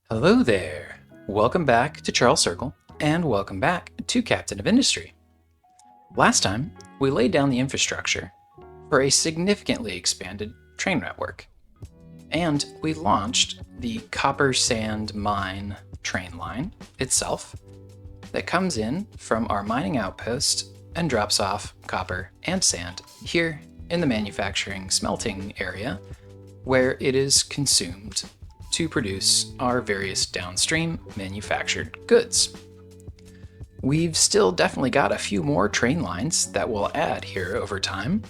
Hello there. Welcome back to Charles Circle, and welcome back to Captain of Industry. Last time, we laid down the infrastructure for a significantly expanded train network, and we launched the copper sand mine train line itself that comes in from our mining outpost and drops off copper and sand here in the manufacturing smelting area where it is consumed to produce our various downstream manufactured goods. We've still definitely got a few more train lines that we'll add here over time,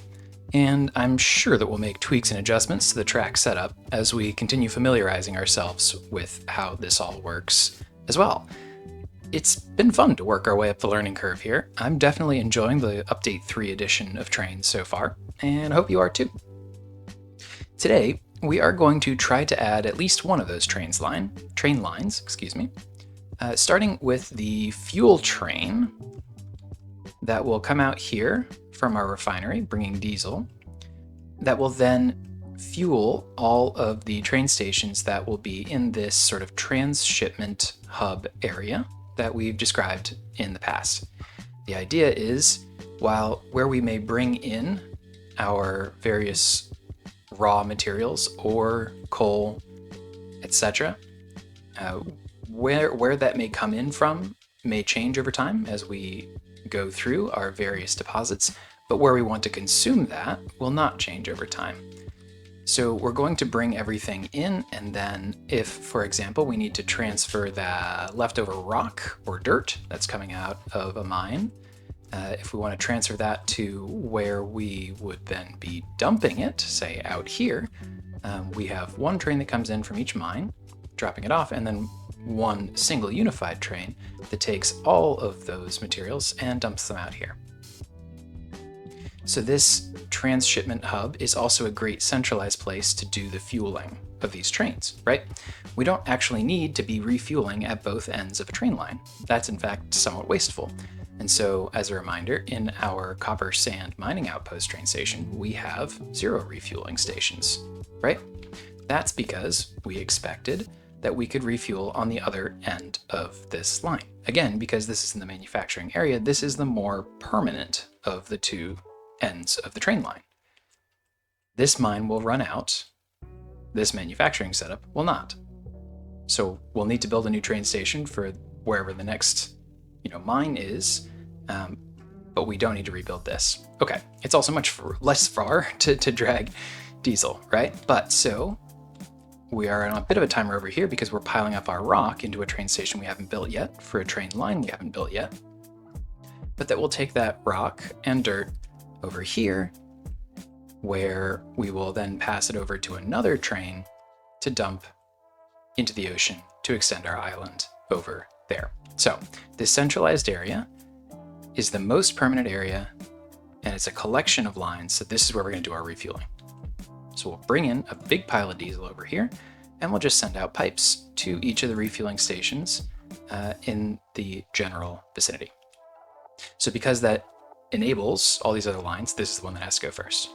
and I'm sure that we'll make tweaks and adjustments to the track setup as we continue familiarizing ourselves with how this all works as well. It's been fun to work our way up the learning curve here. I'm definitely enjoying the Update 3 edition of trains so far, and I hope you are too. Today, we are going to try to add at least one of those train lines, starting with the fuel train that will come out here from our refinery, bringing diesel, that will then fuel all of the train stations that will be in this sort of transshipment hub area that we've described in the past. The idea is, while where we may bring in our various raw materials, ore, coal, etc., where that may come in from may change over time as we go through our various deposits, but where we want to consume that will not change over time. So we're going to bring everything in, and then if, for example, we need to transfer the leftover rock or dirt that's coming out of a mine, if we want to transfer that to where we would then be dumping it, say out here, we have one train that comes in from each mine, dropping it off, and then one single unified train that takes all of those materials and dumps them out here. So this transshipment hub is also a great centralized place to do the fueling of these trains, right? We don't actually need to be refueling at both ends of a train line. That's in fact somewhat wasteful. And so, as a reminder, in our copper sand mining outpost train station, we have 0 refueling stations, right? That's because we expected that we could refuel on the other end of this line. Again, because this is in the manufacturing area, this is the more permanent of the two ends of the train line. This mine will run out. This manufacturing setup will not. So we'll need to build a new train station for wherever the next mine is, but we don't need to rebuild this. Okay, it's also much less far to drag diesel, right? But so we are on a bit of a timer over here because we're piling up our rock into a train station we haven't built yet for a train line we haven't built yet. But that will take that rock and dirt over here, where we will then pass it over to another train to dump into the ocean to extend our island over there. So this centralized area is the most permanent area, and it's a collection of lines. So this is where we're going to do our refueling. So we'll bring in a big pile of diesel over here, and we'll just send out pipes to each of the refueling stations in the general vicinity. So because that enables all these other lines, this is the one that has to go first.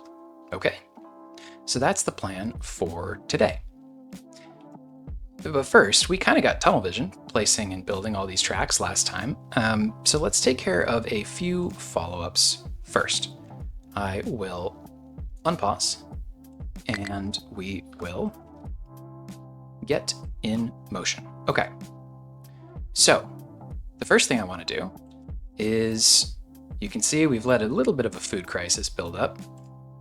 Okay, so that's the plan for today. But first, we kind of got tunnel vision placing and building all these tracks last time. So let's take care of a few follow-ups first. I will unpause and we will get in motion. Okay, so the first thing I want to do is, you can see we've let a little bit of a food crisis build up.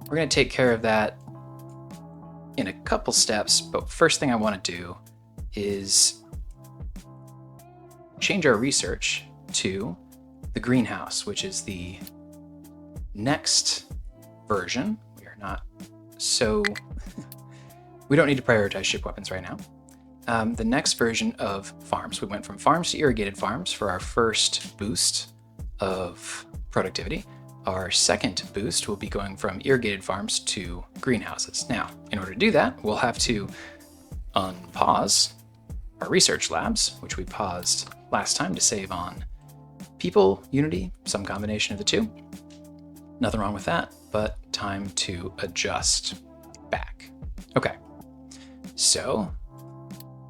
We're going to take care of that in a couple steps, but first thing I want to do is change our research to the greenhouse, which is the next version. We are not so... we don't need to prioritize ship weapons right now. The next version of farms. We went from farms to irrigated farms for our first boost of productivity. Our second boost will be going from irrigated farms to greenhouses. Now, in order to do that, we'll have to unpause our research labs, which we paused last time to save on people, Unity, some combination of the two. Nothing wrong with that, but time to adjust back. Okay, so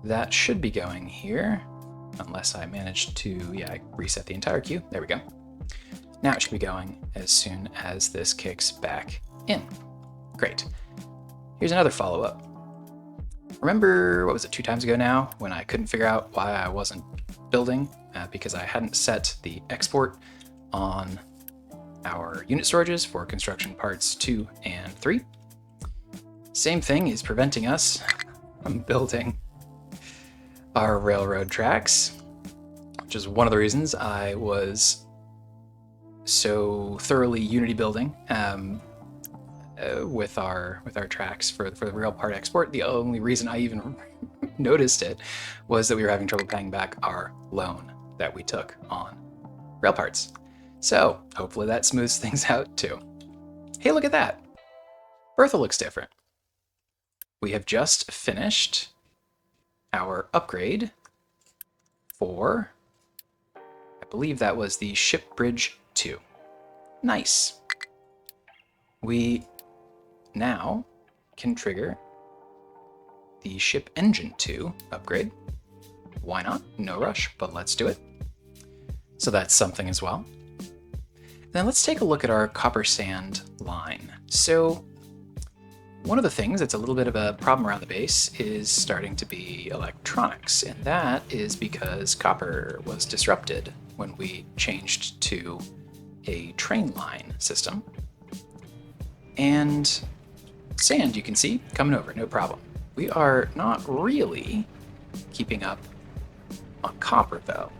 that should be going here, unless I managed to, yeah, I reset the entire queue. There we go. Now it should be going as soon as this kicks back in. Great. Here's another follow-up. Remember, what was it, 2 times ago now, when I couldn't figure out why I wasn't building because I hadn't set the export on our unit storages for construction parts 2 and 3. Same thing is preventing us from building our railroad tracks, which is one of the reasons I was so thoroughly Unity building with our tracks for the rail part export. The only reason I even noticed it was that we were having trouble paying back our loan that we took on rail parts. So hopefully that smooths things out too. Hey, look at that. Bertha looks different. We have just finished our upgrade for, I believe that was the Ship Bridge 2. Nice. We now can trigger the Ship Engine 2 upgrade. Why not? No rush, but let's do it. So that's something as well. Then let's take a look at our copper sand line. So one of the things that's a little bit of a problem around the base is starting to be electronics, and that is because copper was disrupted when we changed to a train line system. And sand, you can see, coming over, no problem. We are not really keeping up on copper, though,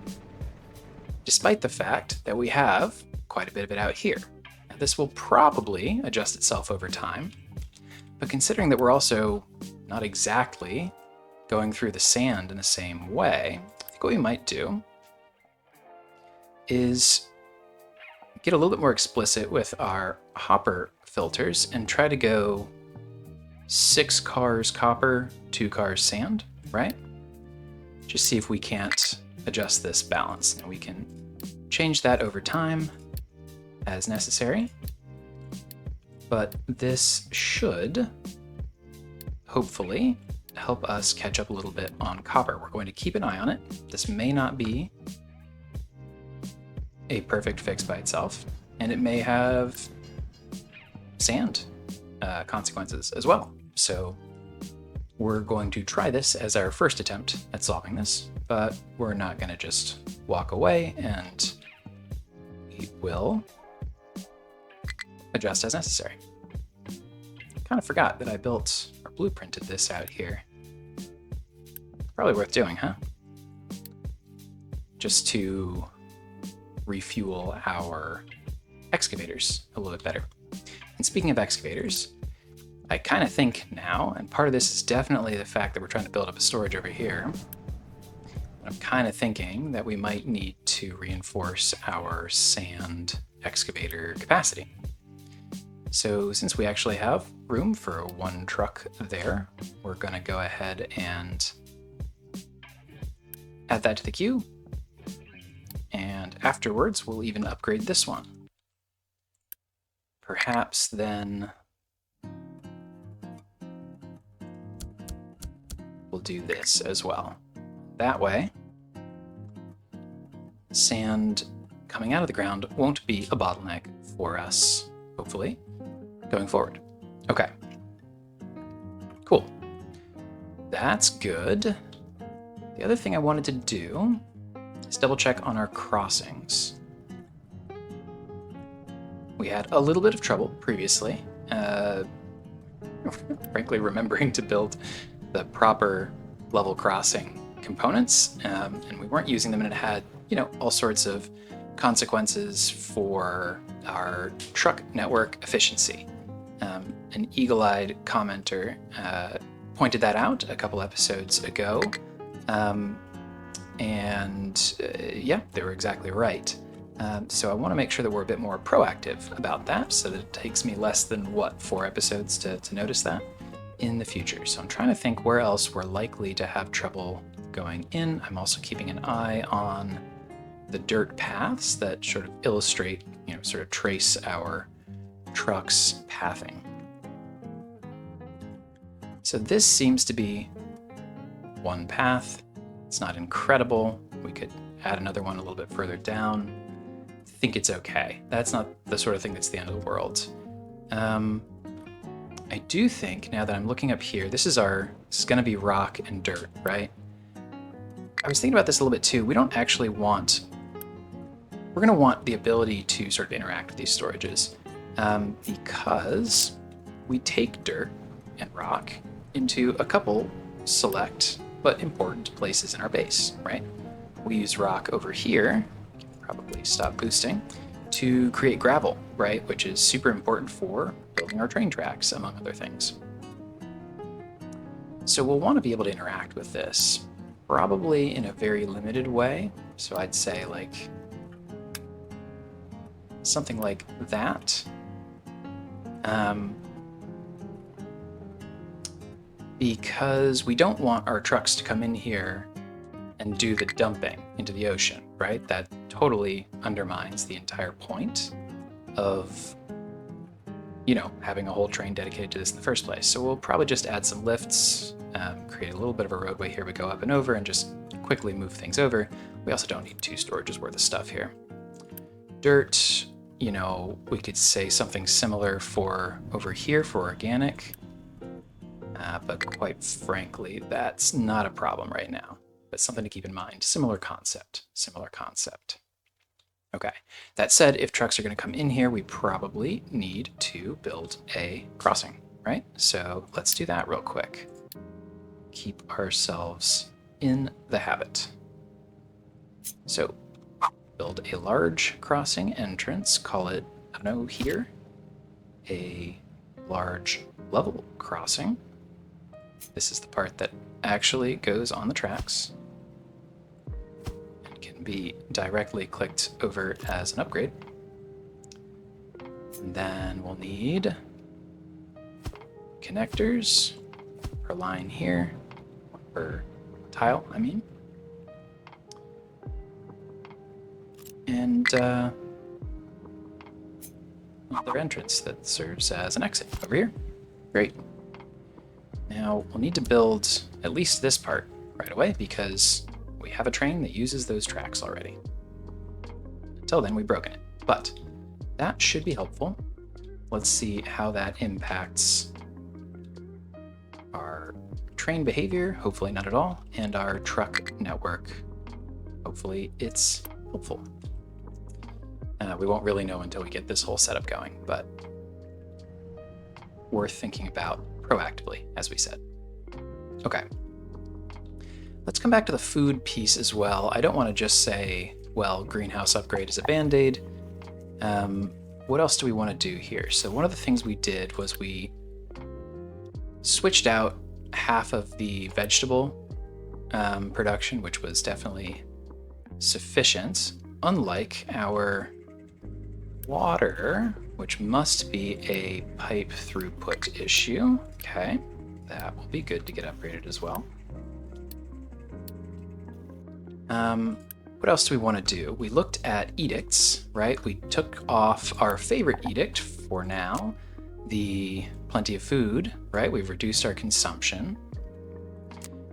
despite the fact that we have quite a bit of it out here. Now, this will probably adjust itself over time, but considering that we're also not exactly going through the sand in the same way, I think what we might do is get a little bit more explicit with our hopper filters and try to go 6 cars copper, 2 cars sand, right? Just see if we can't adjust this balance. And we can change that over time as necessary. But this should hopefully help us catch up a little bit on copper. We're going to keep an eye on it. This may not be a perfect fix by itself, and it may have sand consequences as well. So we're going to try this as our first attempt at solving this, but we're not going to just walk away, and we will adjust as necessary. Kind of forgot that I built or blueprinted this out here. Probably worth doing, huh? Just to refuel our excavators a little bit better. And speaking of excavators, I kind of think now, and part of this is definitely the fact that we're trying to build up a storage over here, I'm kind of thinking that we might need to reinforce our sand excavator capacity. So since we actually have room for 1 truck there, we're going to go ahead and add that to the queue. And afterwards, we'll even upgrade this one. Perhaps then we'll do this as well. That way, sand coming out of the ground won't be a bottleneck for us, hopefully, going forward. Okay. Cool. That's good. The other thing I wanted to do is double check on our crossings. We had a little bit of trouble previously, frankly remembering to build the proper level crossing components, and we weren't using them, and it had, all sorts of consequences for our truck network efficiency. An eagle-eyed commenter pointed that out a couple episodes ago, yeah, they were exactly right. So I want to make sure that we're a bit more proactive about that, so that it takes me less than, 4 episodes to notice that in the future. So I'm trying to think where else we're likely to have trouble going in. I'm also keeping an eye on the dirt paths that sort of illustrate, sort of trace our truck's pathing. So this seems to be one path. It's not incredible. We could add another one a little bit further down. I think it's okay. That's not the sort of thing that's the end of the world. I do think, now that I'm looking up here, this is going to be rock and dirt, right? I was thinking about this a little bit too. We don't actually want, we're going to want the ability to sort of interact with these storages, because we take dirt and rock into a couple select but important places in our base, right? We use rock over here, probably stop boosting, to create gravel, right? Which is super important for building our train tracks, among other things. So we'll want to be able to interact with this, probably in a very limited way. So I'd say like something like that. Because we don't want our trucks to come in here and do the dumping into the ocean, right? That totally undermines the entire point of, you know, having a whole train dedicated to this in the first place. So we'll probably just add some lifts, create a little bit of a roadway here we go up and over, and just quickly move things over. We also don't need 2 storages worth of stuff here. Dirt, you know, we could say something similar for over here for organic, but quite frankly, that's not a problem right now. But something to keep in mind. Similar concept. Okay, that said, if trucks are going to come in here, we probably need to build a crossing, right? So let's do that real quick. Keep ourselves in the habit. So build a large crossing entrance, call it, I don't know, here, a large level crossing. This is the part that actually goes on the tracks and can be directly clicked over as an upgrade. And then we'll need connectors per line here, per tile, I mean. And another entrance that serves as an exit over here. Great. Now we'll need to build at least this part right away because we have a train that uses those tracks already. Until then, we've broken it, but that should be helpful. Let's see how that impacts our train behavior, hopefully not at all, and our truck network. Hopefully it's helpful. We won't really know until we get this whole setup going, but worth thinking about proactively, as we said. Okay. Let's come back to the food piece as well. I don't want to just say, well, greenhouse upgrade is a band-aid. What else do we want to do here? So one of the things we did was we switched out half of the vegetable production, which was definitely sufficient, unlike our water, which must be a pipe throughput issue. Okay, that will be good to get upgraded as well. What else do we want to do? We looked at edicts, right? We took off our favorite edict for now, the plenty of food, right? We've reduced our consumption.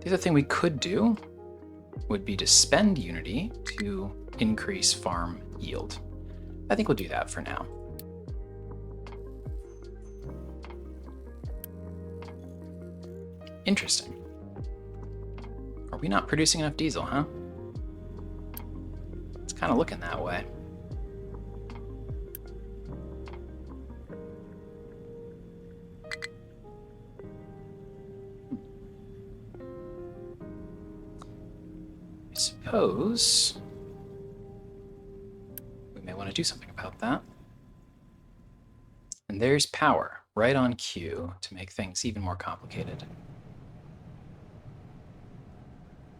The other thing we could do would be to spend Unity to increase farm yield. I think we'll do that for now. Interesting. Are we not producing enough diesel, huh? It's kind of looking that way. I suppose we may want to do something about that. And there's power right on cue to make things even more complicated.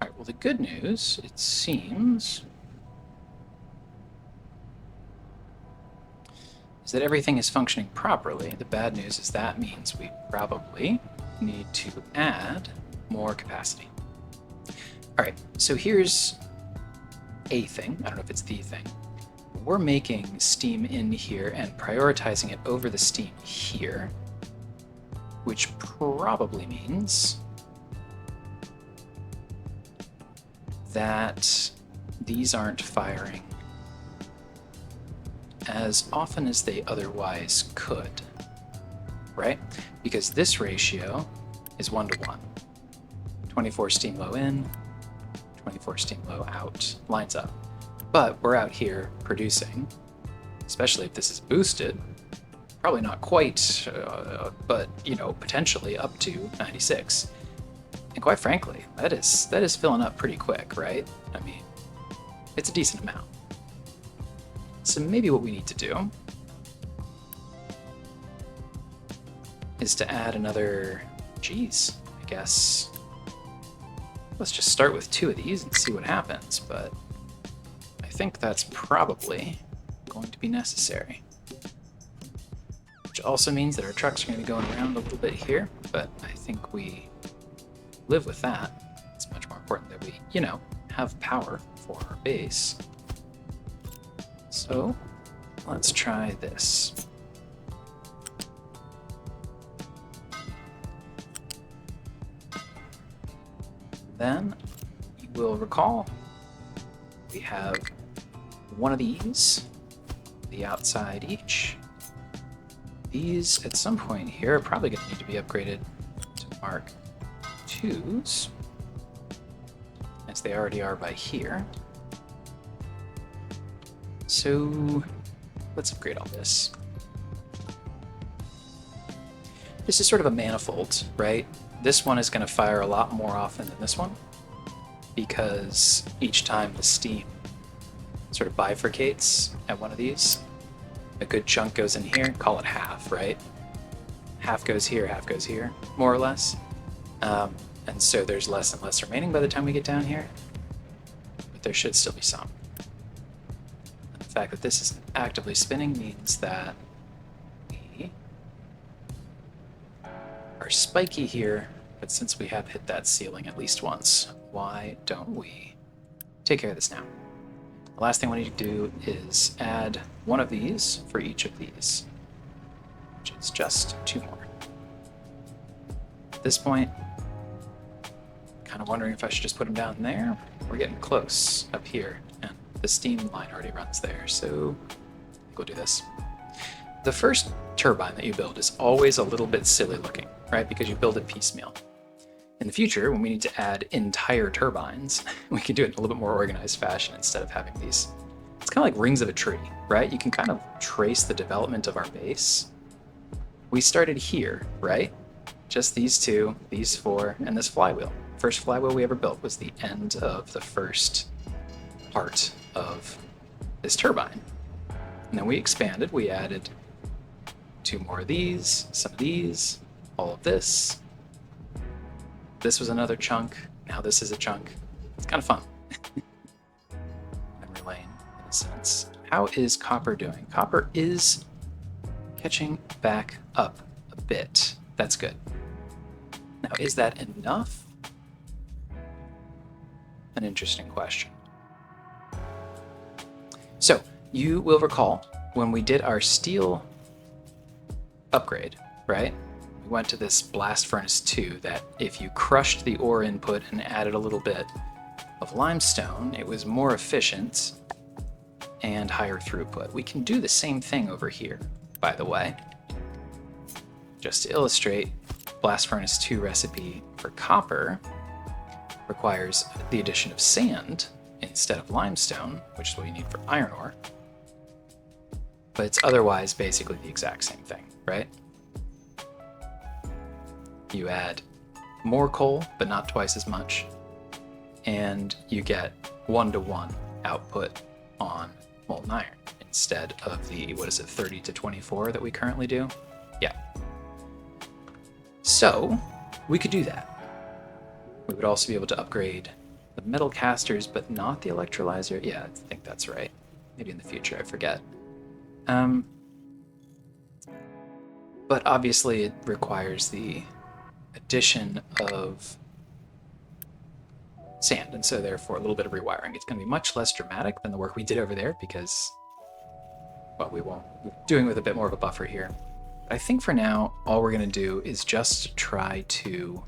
All right, well, the good news, it seems, is that everything is functioning properly. The bad news is that means we probably need to add more capacity. All right, so here's a thing. I don't know if it's the thing. We're making steam in here and prioritizing it over the steam here, which probably means that these aren't firing as often as they otherwise could, right? Because this ratio is 1 to 1. 24 steam low in, 24 steam low out, lines up. But we're out here producing, especially if this is boosted, probably not quite, but potentially up to 96. And quite frankly, that is filling up pretty quick, right? I mean, it's a decent amount. So maybe what we need to do is to add another, I guess. Let's just start with 2 of these and see what happens, but I think that's probably going to be necessary. Which also means that our trucks are going to be going around a little bit here, but I think we live with that. It's much more important that we, have power for our base. So let's try this. Then you will recall we have 1 of these, the outside each. These at some point here are probably going to need to be upgraded to Mark IIs, as they already are by here. So let's upgrade all this. This is sort of a manifold, right? This one is going to fire a lot more often than this one, because each time the steam sort of bifurcates at one of these, a good chunk goes in here, call it half, right? Half goes here, more or less. And so there's less and less remaining by the time we get down here, but there should still be some. And the fact that this is actively spinning means that we are spiky here, but since we have hit that ceiling at least once, why don't we take care of this now? The last thing we need to do is add 1 of these for each of these, which is just 2 more. At this point, kind of wondering if I should just put them down there. We're getting close up here, and the steam line already runs there, so we'll do this. The first turbine that you build is always a little bit silly looking, right? Because you build it piecemeal. In the future, when we need to add entire turbines, we can do it in a little bit more organized fashion instead of having these. It's kind of like rings of a tree, right? You can kind of trace the development of our base. We started here, right? Just these 2, these 4, and this flywheel. First flywheel we ever built was the end of the first part of this turbine. And then we expanded, we added 2 more of these, some of these, all of this. This was another chunk, now this is a chunk. It's kind of fun. Memory lane, in a sense. How is copper doing? Copper is catching back up a bit. That's good. Now, is that enough? An interesting question. So, you will recall when we did our steel upgrade, right? We went to this blast furnace 2 that if you crushed the ore input and added a little bit of limestone, it was more efficient and higher throughput. We can do the same thing over here, by the way. Just to illustrate, blast furnace 2 recipe for copper requires the addition of sand instead of limestone, which is what you need for iron ore. But it's otherwise basically the exact same thing, right? You add more coal, but not twice as much, and you get 1-to-1 output on molten iron instead of the, 30 to 24 that we currently do? Yeah. So we could do that. We would also be able to upgrade the metal casters, but not the electrolyzer. Yeah, I think that's right. Maybe in the future, I forget. But obviously it requires the addition of sand, and so therefore a little bit of rewiring. It's going to be much less dramatic than the work we did over there because, well, we're doing with a bit more of a buffer here. But I think for now, all we're going to do is just try to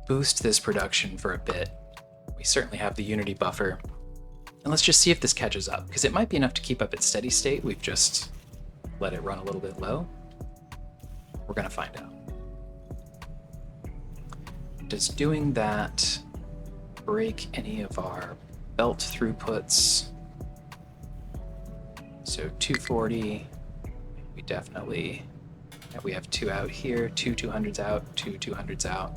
boost this production for a bit We certainly have the unity buffer. And let's just see if this catches up, because it might be enough to keep up its steady state. We've just let it run a little bit low. We're going to find out. Does doing that break any of our belt throughputs? So 240, we definitely, we have 2 out here, 2 200s out, 2 200s out.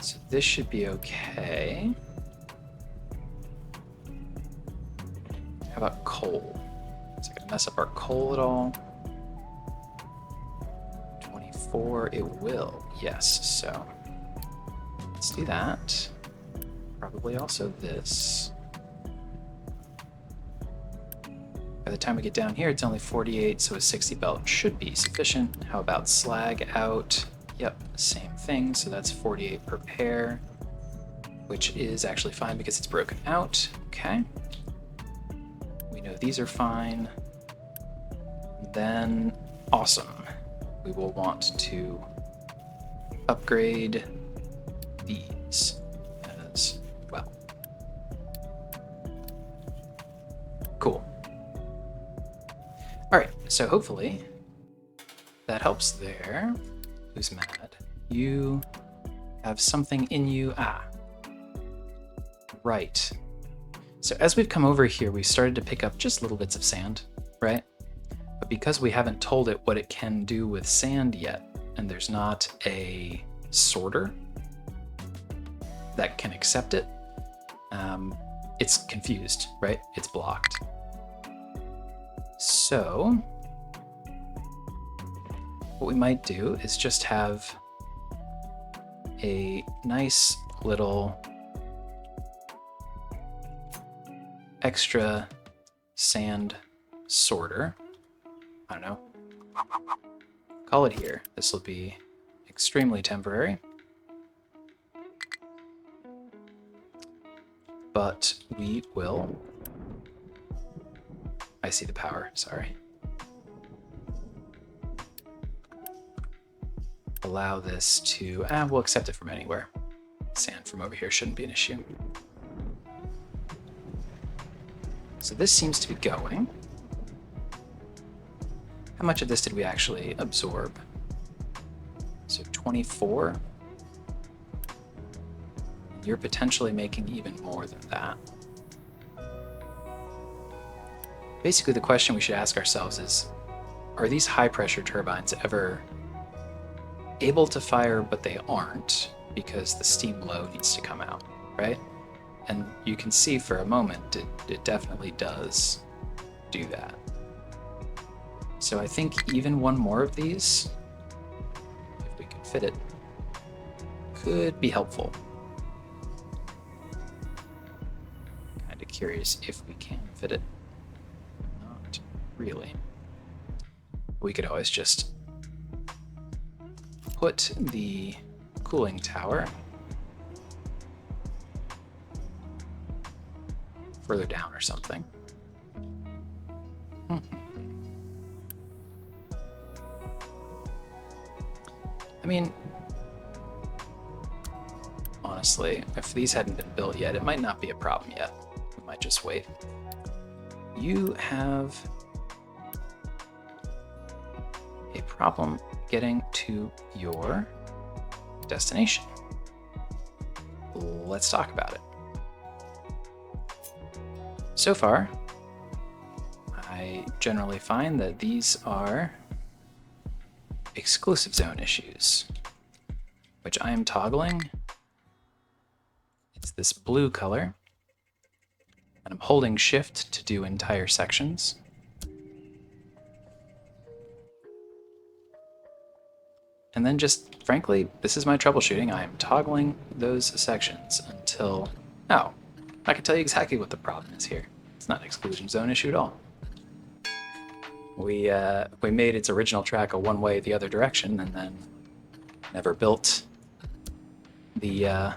So this should be okay. How about coal? Is it going to mess up our coal at all? 24, it will, yes. So let's do that. Probably also this. By the time we get down here, it's only 48, so a 60 belt should be sufficient. How about slag out? Yep, same thing, so that's 48 per pair, which is actually fine because it's broken out. Okay. We know these are fine. Then, awesome. We will want to upgrade these as well. Cool. All right, so hopefully that helps there. Who's mad? You have something in you. Ah, right. So as we've come over here, we started to pick up just little bits of sand, right? But because we haven't told it what it can do with sand yet, and there's not a sorter that can accept it, it's confused, right? It's blocked. So what we might do is just have a nice little extra sand sorter. I don't know. Call it here. This will be extremely temporary. But we will... I see the power, sorry. Allow this to... we'll accept it from anywhere. Sand from over here shouldn't be an issue. So this seems to be going. How much of this did we actually absorb? So 24. You're potentially making even more than that. Basically, the question we should ask ourselves is, are these high-pressure turbines ever able to fire, but they aren't because the steam low needs to come out, right? And you can see for a moment it definitely does do that. So I think even one more of these, if we can fit it, could be helpful. Kind of curious if we can fit it. Not really. We could always just put the cooling tower further down or something. I mean, honestly, if these hadn't been built yet, it might not be a problem yet. We might just wait. You have a problem getting to your destination. Let's talk about it. So far, I generally find that these are exclusive zone issues, which I am toggling. It's this blue color, and I'm holding shift to do entire sections. And then just, frankly, this is my troubleshooting. I am toggling those sections until, oh, I can tell you exactly what the problem is here. It's not an exclusion zone issue at all. We made its original track a one-way the other direction, and then never built the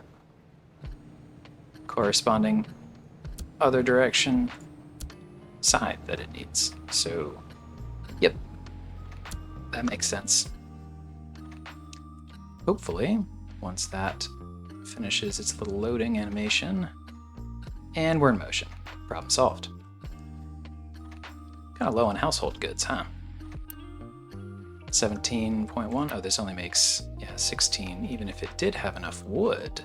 corresponding other direction side that it needs. So, yep, that makes sense. Hopefully, once that finishes its little loading animation. And we're in motion. Problem solved. Kind of low on household goods, huh? 17.1. Oh, this only makes, 16, even if it did have enough wood.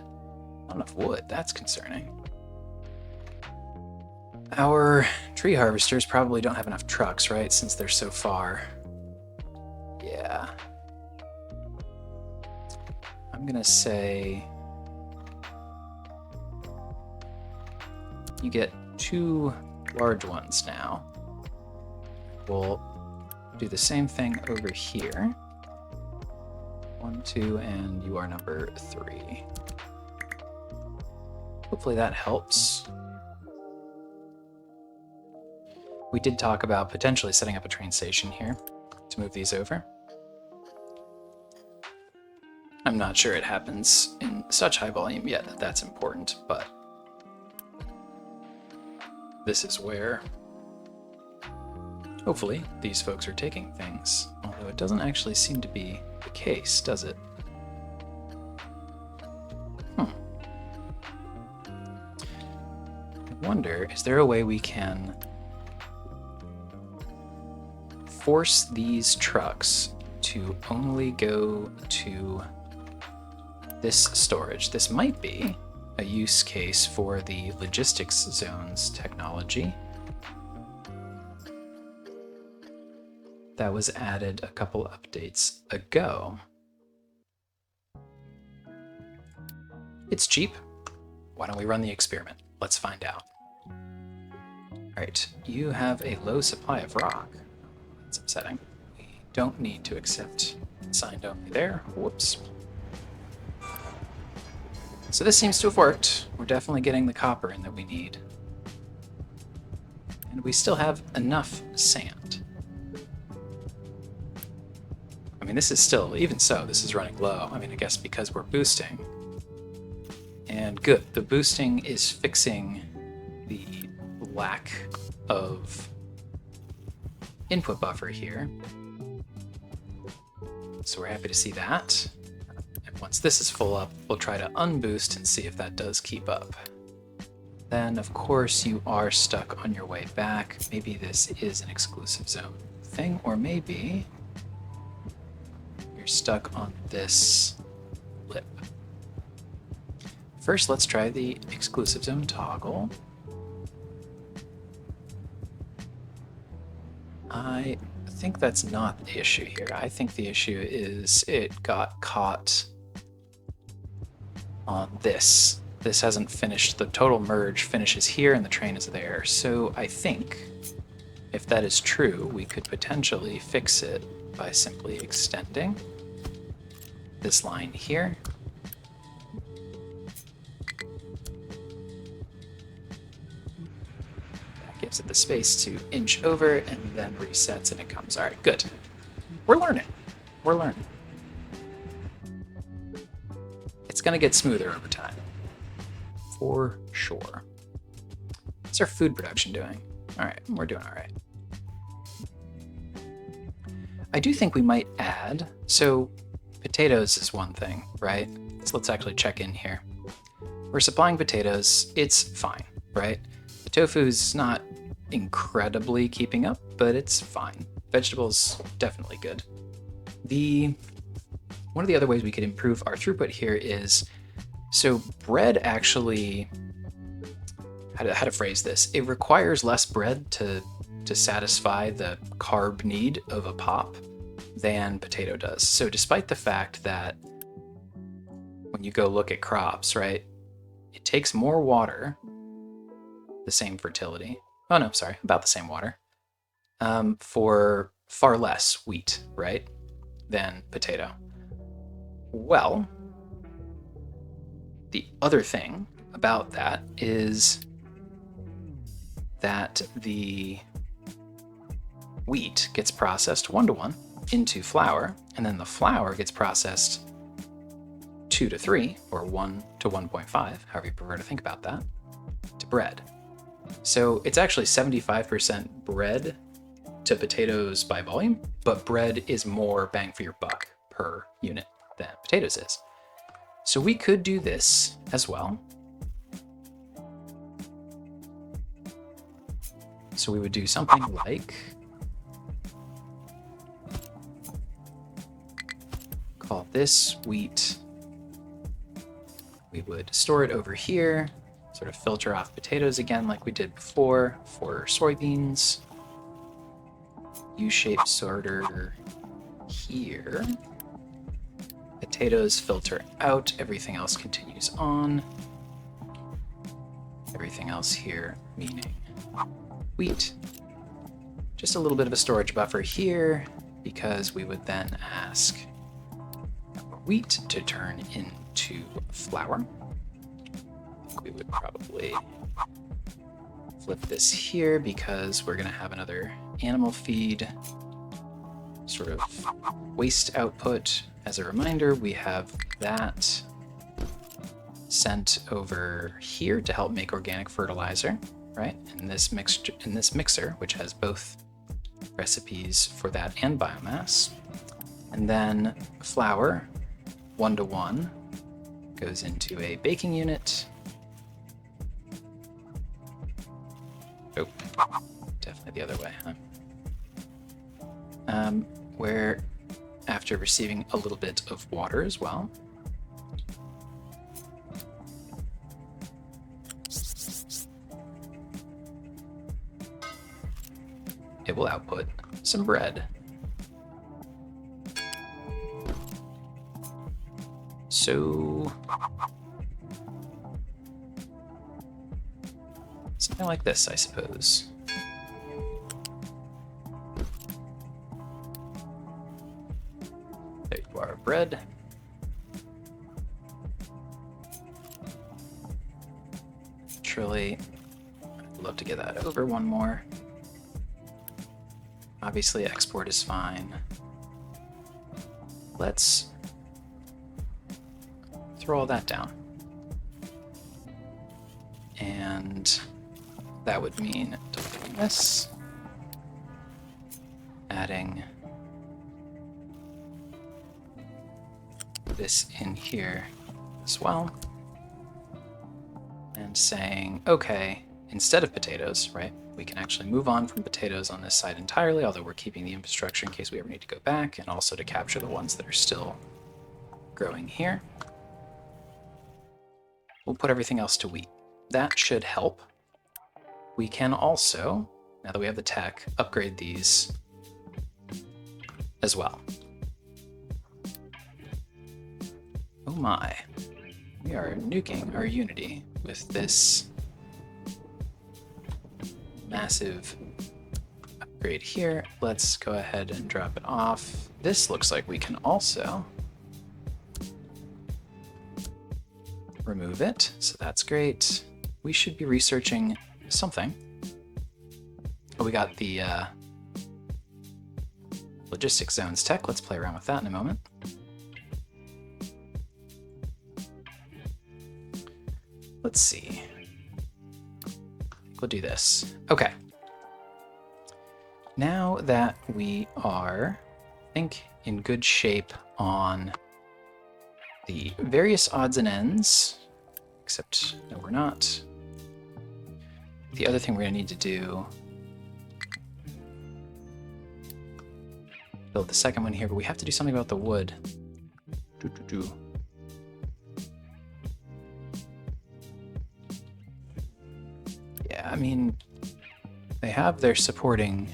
Not enough wood, that's concerning. Our tree harvesters probably don't have enough trucks, right? Since they're so far. Yeah. I'm gonna say you get 2 large ones now. We'll do the same thing over here. 1, 2, and you are number 3. Hopefully that helps. We did talk about potentially setting up a train station here to move these over. I'm not sure it happens in such high volume yet that that's important, but this is where hopefully these folks are taking things, although it doesn't actually seem to be the case, does it? I wonder, is there a way we can force these trucks to only go to this storage? This might be a use case for the logistics zones technology that was added a couple updates ago. It's cheap. Why don't we run the experiment? Let's find out. All right, you have a low supply of rock. That's upsetting. We don't need to accept signed only there. Whoops. So this seems to have worked. We're definitely getting the copper in that we need. And we still have enough sand. I mean, this is still, even so, this is running low. I mean, I guess because we're boosting. And good, the boosting is fixing the lack of input buffer here. So we're happy to see that. And once this is full up, we'll try to unboost and see if that does keep up. Then, of course, you are stuck on your way back. Maybe this is an exclusive zone thing, or maybe you're stuck on this lip. First, let's try the exclusive zone toggle. I think that's not the issue here. I think the issue is it got caught on this. This hasn't finished. The total merge finishes here and the train is there. So I think if that is true, we could potentially fix it by simply extending this line here. Gives it the space to inch over and then resets and it comes. All right, good. We're learning. We're learning. It's going to get smoother over time. For sure. What's our food production doing? All right, we're doing all right. I do think we might add, so potatoes is one thing, right? So let's actually check in here. We're supplying potatoes. It's fine, right? The tofu's not incredibly keeping up, but it's fine. Vegetables, definitely good. One of the other ways we could improve our throughput here is, so bread actually, how to phrase this, it requires less bread to satisfy the carb need of a pop than potato does. So despite the fact that when you go look at crops, right, it takes more water, the same fertility, oh no, sorry, about the same water, for far less wheat, right, than potato. Well, the other thing about that is that the wheat gets processed 1-to-1 into flour, and then the flour gets processed 2-to-3, or 1-to-1.5, however you prefer to think about that, to bread. So it's actually 75% bread to potatoes by volume, but bread is more bang for your buck per unit than potatoes is. So we could do this as well. So we would do something like call this wheat. We would store it over here, sort of filter off potatoes again like we did before for soybeans. U-shaped sorter here. Potatoes filter out, everything else continues on. Everything else here meaning wheat. Just a little bit of a storage buffer here because we would then ask wheat to turn into flour. I think we would probably flip this here because we're going to have another animal feed sort of waste output. As a reminder, we have that sent over here to help make organic fertilizer, right? In this mixer, which has both recipes for that and biomass. And then flour 1-to-1 goes into a baking unit. Oh, definitely the other way, huh? Where after receiving a little bit of water as well, it will output some bread. So something like this, I suppose. There you are, bread. Truly, I'd love to get that over one more. Obviously, export is fine. Let's throw all that down. And that would mean deleting this, adding this in here as well, and saying, okay, instead of potatoes, right, we can actually move on from potatoes on this side entirely, although we're keeping the infrastructure in case we ever need to go back, and also to capture the ones that are still growing here. We'll put everything else to wheat. That should help. We can also, now that we have the tech, upgrade these as well. Oh my, we are nuking our Unity with this massive upgrade here. Let's go ahead and drop it off. This looks like we can also remove it, so that's great. We should be researching something. Oh, we got the logistics zones tech. Let's play around with that in a moment. Let's see. We'll do this. Okay. Now that we are, I think, in good shape on the various odds and ends, except no, we're not. The other thing we're going to need to do, build the second one here, but we have to do something about the wood. Yeah, I mean, they have their supporting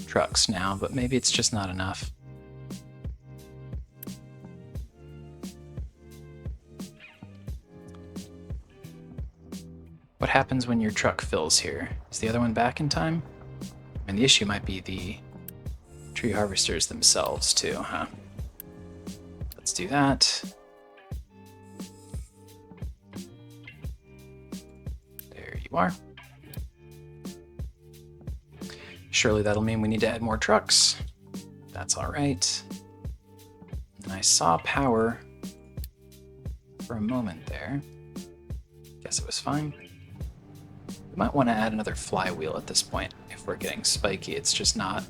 trucks now, but maybe it's just not enough. What happens when your truck fills here? Is the other one back in time? I mean, the issue might be the tree harvesters themselves too, huh? Let's do that. There you are. Surely that'll mean we need to add more trucks. That's all right. And I saw power for a moment there. Guess it was fine. We might want to add another flywheel at this point. If we're getting spiky, it's just not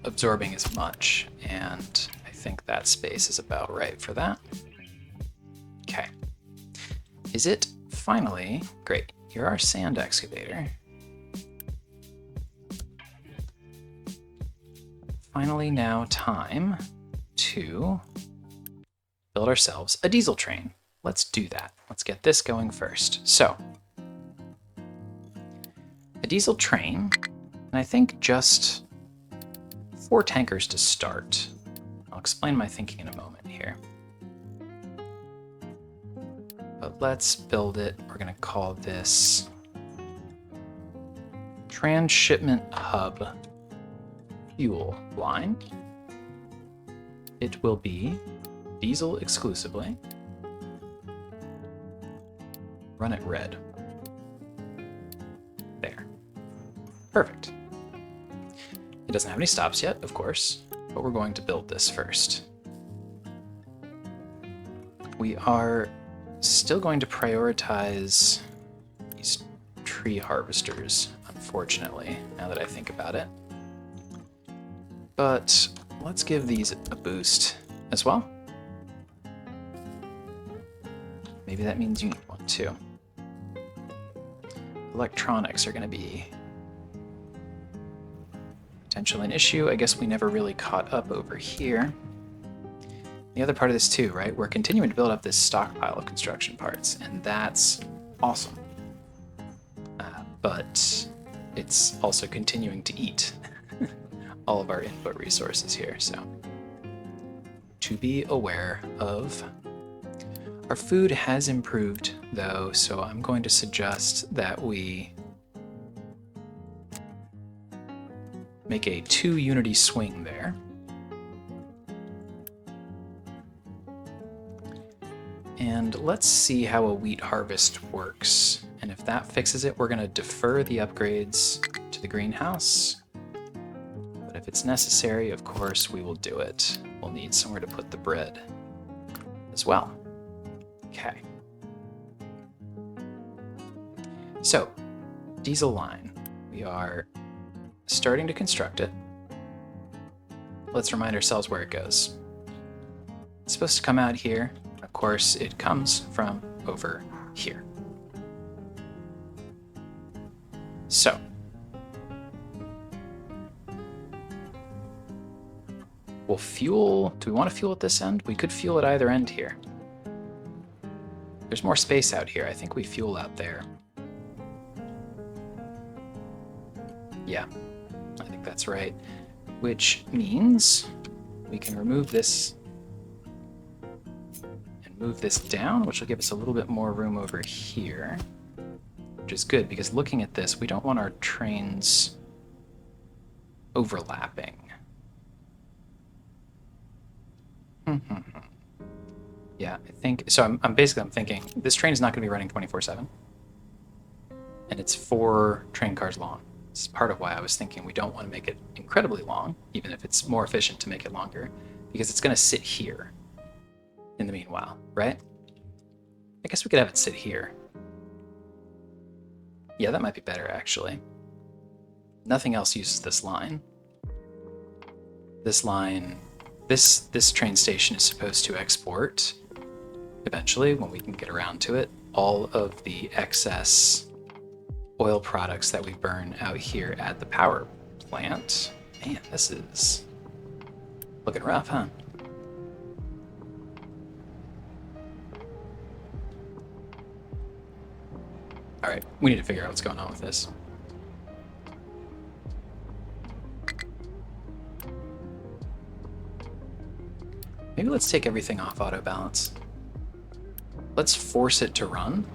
absorbing as much. And I think that space is about right for that. Okay. Is it finally... Great. You're our sand excavator. Finally now time to build ourselves a diesel train. Let's do that. Let's get this going first. So, a diesel train, and I think just 4 tankers to start. I'll explain my thinking in a moment here. But let's build it. We're going to call this Transshipment Hub Fuel Line. It will be diesel exclusively. Run it red. There. Perfect. It doesn't have any stops yet, of course, but we're going to build this first. We are still going to prioritize these tree harvesters, unfortunately, now that I think about it. But let's give these a boost as well. Maybe that means you need one too. Electronics are going to be potentially an issue. I guess we never really caught up over here. The other part of this too, right? We're continuing to build up this stockpile of construction parts, and that's awesome. But it's also continuing to eat all of our input resources here, so to be aware of. Our food has improved though, so I'm going to suggest that we make a 2 unity swing there. And let's see how a wheat harvest works. And if that fixes it, we're going to defer the upgrades to the greenhouse. But if it's necessary, of course, we will do it. We'll need somewhere to put the bread as well. Okay. So, diesel line. We are starting to construct it. Let's remind ourselves where it goes. It's supposed to come out here. Of course, it comes from over here. So, we'll fuel. Do we want to fuel at this end? We could fuel at either end here. There's more space out here. I think we fuel out there. Yeah, I think that's right. Which means we can remove this and move this down, which will give us a little bit more room over here, which is good because looking at this, we don't want our trains overlapping. Yeah, I think so. I'm thinking this train is not going to be running 24/7, and it's 4 train cars long. This is part of why I was thinking we don't want to make it incredibly long, even if it's more efficient to make it longer, because it's going to sit here in the meanwhile, right? I guess we could have it sit here. Yeah, that might be better actually. Nothing else uses this line. This line, this train station is supposed to export eventually, when we can get around to it, all of the excess oil products that we burn out here at the power plant. Man, this is looking rough, huh? All right, we need to figure out what's going on with this. Maybe let's take everything off auto balance. Let's force it to run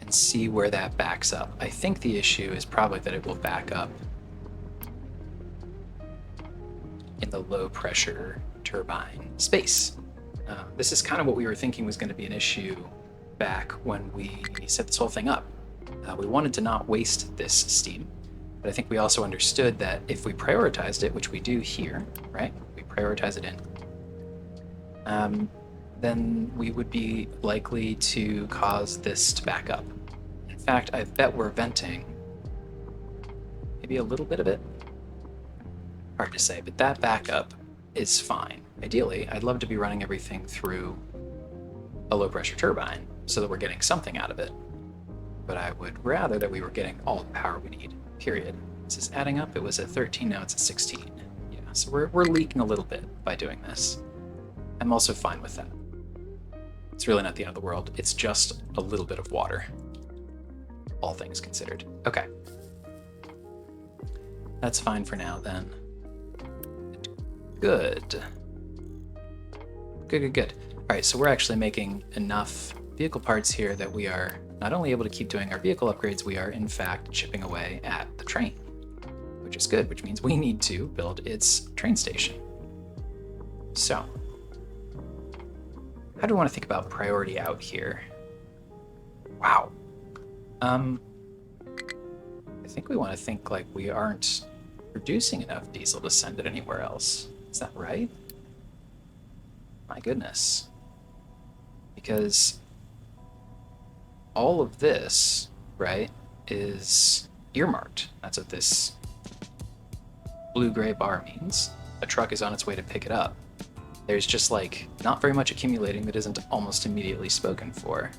and see where that backs up. I think the issue is probably that it will back up in the low pressure turbine space. This is kind of what we were thinking was going to be an issue back when we set this whole thing up. We wanted to not waste this steam, but I think we also understood that if we prioritized it, which we do here, right? We prioritize it in. Then we would be likely to cause this to back up. In fact, I bet we're venting maybe a little bit of it. Hard to say, but that backup is fine. Ideally, I'd love to be running everything through a low pressure turbine so that we're getting something out of it. But I would rather that we were getting all the power we need, period. Is this adding up? It was at 13, now it's at 16. Yeah, so we're leaking a little bit by doing this. I'm also fine with that. It's really not the end of the world. It's just a little bit of water, all things considered. Okay. That's fine for now, then. Good. Good. All right, so we're actually making enough vehicle parts here that we are not only able to keep doing our vehicle upgrades, we are in fact chipping away at the train, which is good, which means we need to build its train station. So, how do we want to think about priority out here? Wow. I think we want to think like we aren't producing enough diesel to send it anywhere else. Is that right? My goodness. Because all of this, right, is earmarked. That's what this blue-gray bar means. A truck is on its way to pick it up. There's just like not very much accumulating that isn't almost immediately spoken for.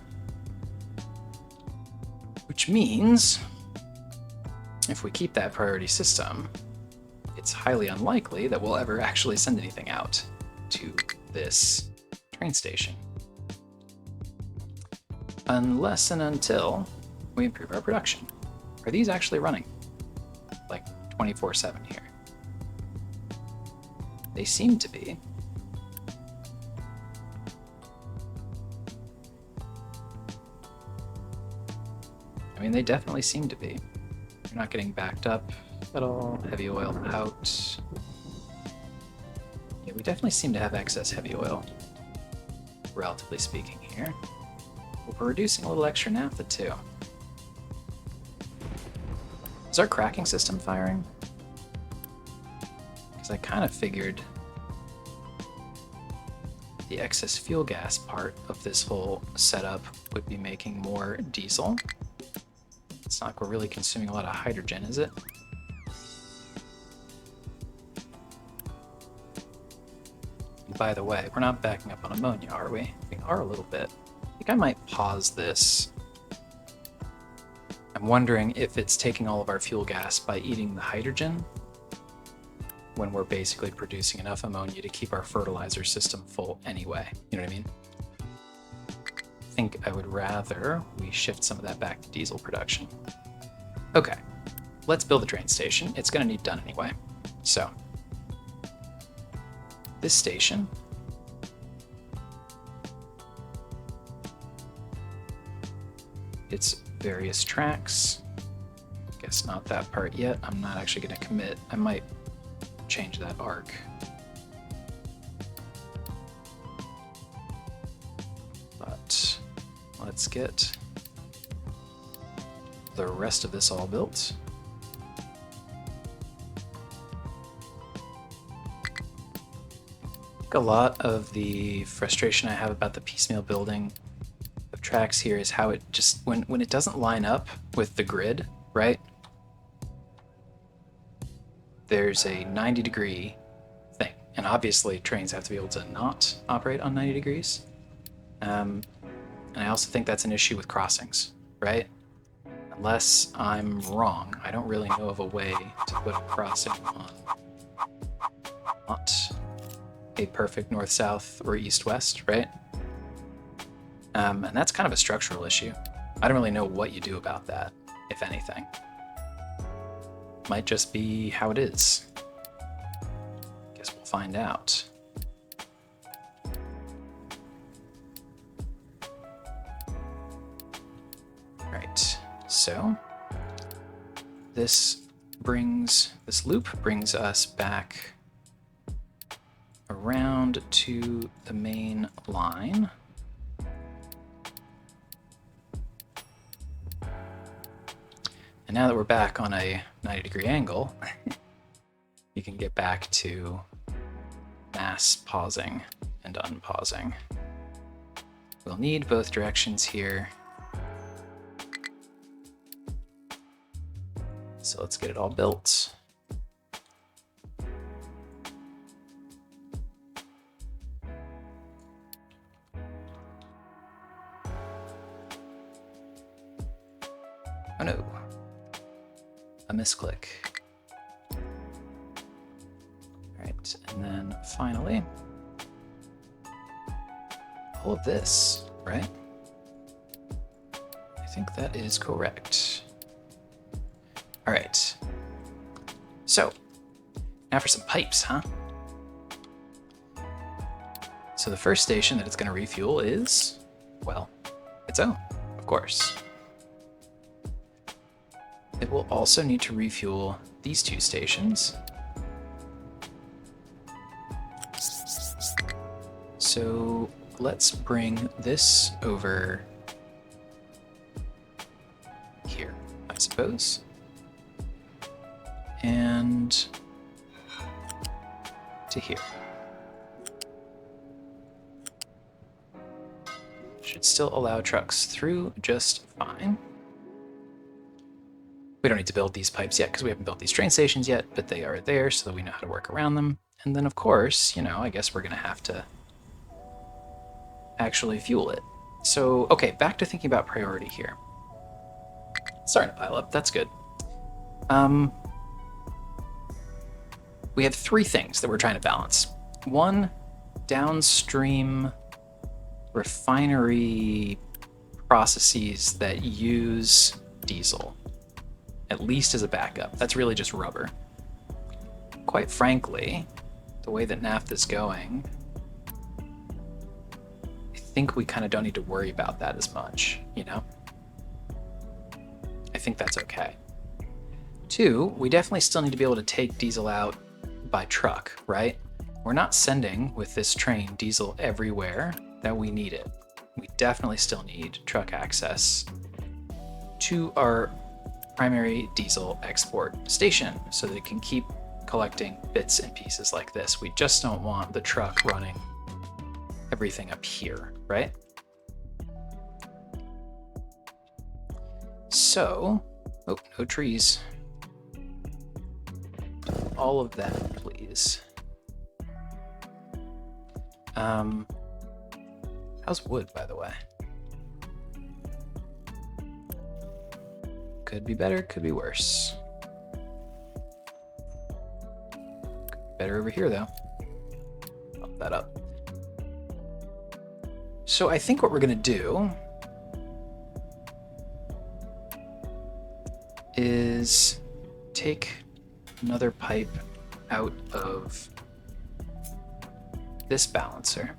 Which means if we keep that priority system, it's highly unlikely that we'll ever actually send anything out to this train station. Unless and until we improve our production. Are these actually running like 24/7 here? They seem to be. I mean, they definitely seem to be. You're not getting backed up at all. Heavy oil out. Yeah, we definitely seem to have excess heavy oil, relatively speaking here. But we're reducing a little extra naphtha too. Is our cracking system firing? Because I kind of figured the excess fuel gas part of this whole setup would be making more diesel. It's not like we're really consuming a lot of hydrogen, is it? And by the way, we're not backing up on ammonia, are we? We are a little bit. I think I might pause this. I'm wondering if it's taking all of our fuel gas by eating the hydrogen when we're basically producing enough ammonia to keep our fertilizer system full anyway. You know what I mean? I think I would rather we shift some of that back to diesel production. Okay, let's build a train station. It's going to need done anyway. So, this station its various tracks. Guess not that part yet. I'm not actually going to commit. I might change that arc. But let's get the rest of this all built. I think a lot of the frustration I have about the piecemeal building of tracks here is how it just, when it doesn't line up with the grid, right? There's a 90-degree thing. And obviously trains have to be able to not operate on 90 degrees. And I also think that's an issue with crossings, right? Unless I'm wrong, I don't really know of a way to put a crossing on not a perfect north-south or east-west, right? And that's kind of a structural issue. I don't really know what you do about that, if anything. Might just be how it is. Guess we'll find out. Right, so this loop brings us back around to the main line. And now that we're back on a 90-degree angle, you can get back to mass pausing and unpausing. We'll need both directions here. So let's get it all built. Oh no. A misclick. Alright, and then finally, all of this, right? I think that is correct. Alright. So, now for some pipes, huh? So the first station that it's going to refuel is, well, its own, of course. It will also need to refuel these two stations. So let's bring this over here, I suppose. And to here. Should still allow trucks through just fine. We don't need to build these pipes yet because we haven't built these train stations yet, but they are there so that we know how to work around them. And then of course, you know, I guess we're gonna have to actually fuel it. So, okay, back to thinking about priority here. It's starting to pile up, that's good. We have three things that we're trying to balance. One, downstream refinery processes that use diesel, at least as a backup. That's really just rubber. Quite frankly, the way that naphtha's going, I think we kind of don't need to worry about that as much, you know? I think that's okay. Two, we definitely still need to be able to take diesel out by truck, right? We're not sending with this train diesel everywhere that we need it. We definitely still need truck access to our primary diesel export station so that it can keep collecting bits and pieces like this. We just don't want the truck running everything up here, right? So, oh, no trees. All of that, please. How's wood, by the way? Could be better, could be worse. Better over here, though. Bump that up. So I think what we're gonna do is take another pipe out of this balancer.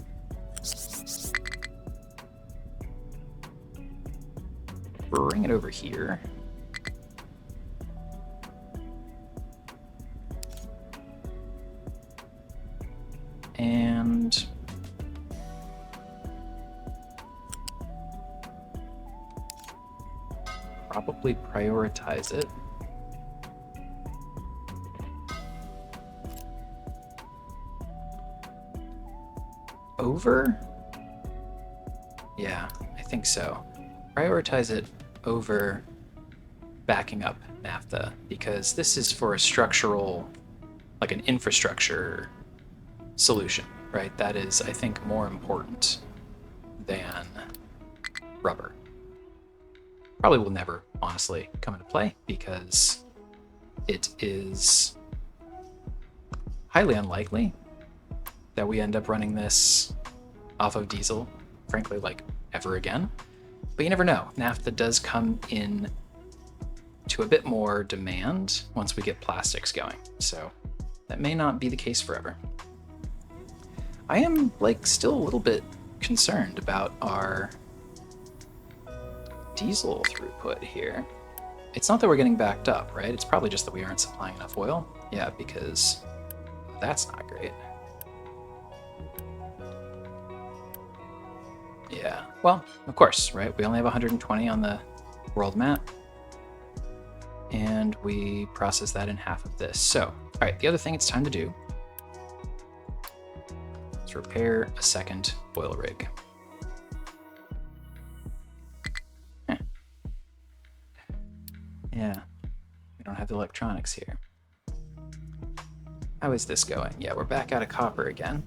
Bring it over here. And probably prioritize it. Over? Yeah, I think so. Prioritize it over backing up naphtha because this is for a structural, like an infrastructure solution, right? That is, I think, more important than rubber. Probably will never, honestly, come into play because it is highly unlikely that we end up running this off of diesel, frankly, like ever again. But you never know. Naphtha does come in to a bit more demand once we get plastics going. So that may not be the case forever. I am like still a little bit concerned about our diesel throughput here. It's not that we're getting backed up, right? It's probably just that we aren't supplying enough oil. Yeah, because that's not great. Yeah, well, of course, right? We only have 120 on the world map. And we process that in half of this. So, all right, the other thing it's time to do is repair a second oil rig. Yeah, we don't have the electronics here. How is this going? Yeah, we're back out of copper again.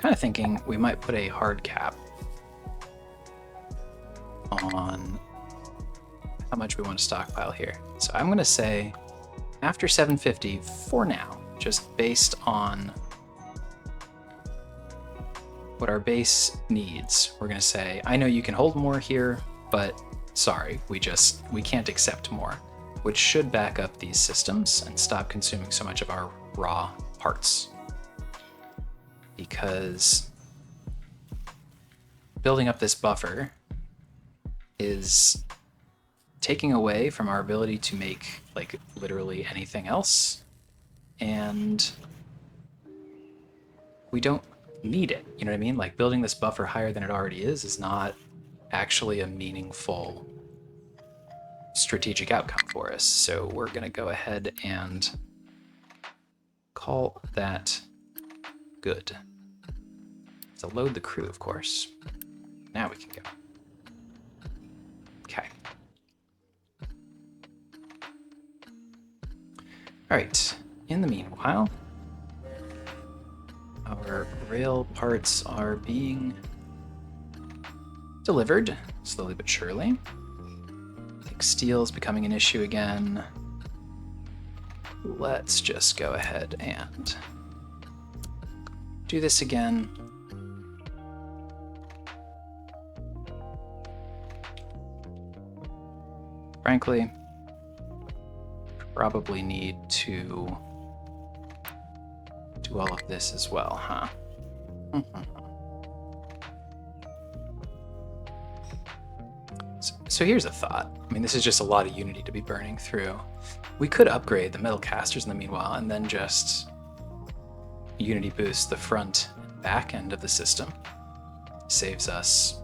kind of thinking we might put a hard cap on how much we want to stockpile here. So I'm going to say after 750 for now, just based on what our base needs. We're going to say, I know you can hold more here, but sorry, we can't accept more, which should back up these systems and stop consuming so much of our raw parts. Because building up this buffer is taking away from our ability to make like literally anything else, and we don't need it. You know what I mean? Like building this buffer higher than it already is not actually a meaningful strategic outcome for us. So we're going to go ahead and call that good. So load the crew, of course. Now we can go. Okay. All right. In the meanwhile, our rail parts are being delivered slowly but surely. I think steel is becoming an issue again. Let's just go ahead and do this again. Frankly, probably need to do all of this as well, huh? So here's a thought. I mean, this is just a lot of Unity to be burning through. We could upgrade the metal casters in the meanwhile and then just Unity boost the front and back end of the system. Saves us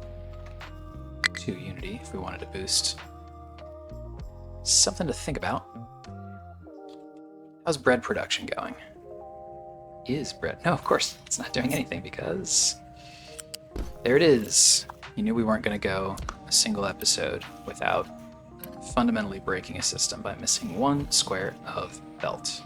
2 Unity if we wanted to boost. Something to think about. How's bread production going? Is bread? No, of course, it's not doing anything because there it is. You knew we weren't going to go a single episode without fundamentally breaking a system by missing 1 square of belt.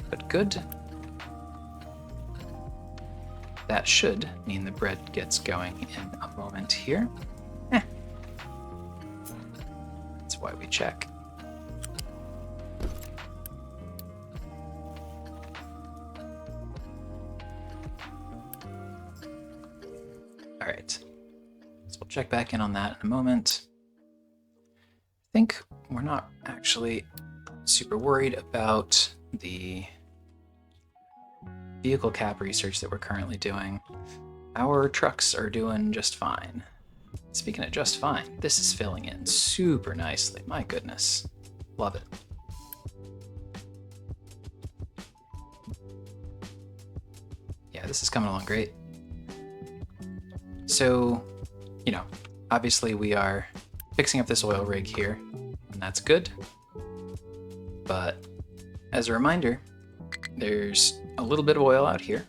But good. That should mean the bread gets going in a moment here. That's why we check. All right. So we'll check back in on that in a moment. I think we're not actually super worried about the vehicle cap research that we're currently doing. Our trucks are doing just fine. Speaking of just fine, this is filling in super nicely. My goodness. Love it. Yeah, this is coming along great. So, you know, obviously we are fixing up this oil rig here, and that's good. But as a reminder, there's a little bit of oil out here.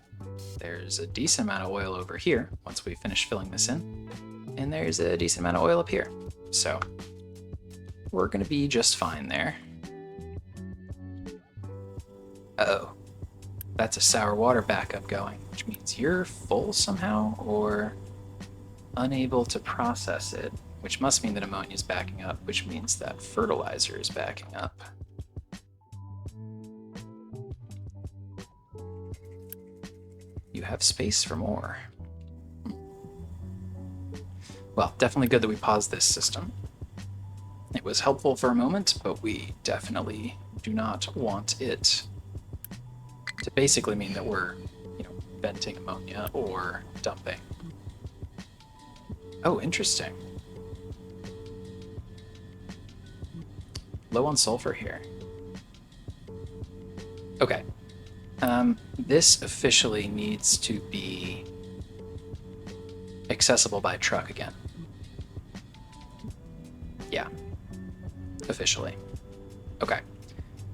There's a decent amount of oil over here once we finish filling this in. And there's a decent amount of oil up here. So we're going to be just fine there. Uh-oh. That's a sour water backup going, which means you're full somehow or unable to process it, which must mean that ammonia is backing up, which means that fertilizer is backing up. You have space for more. Well, definitely good that we paused this system. It was helpful for a moment, but we definitely do not want it to basically mean that we're, you know, venting ammonia or dumping. Oh, interesting. Low on sulfur here. Okay. This officially needs to be accessible by truck again. Yeah, officially. Okay,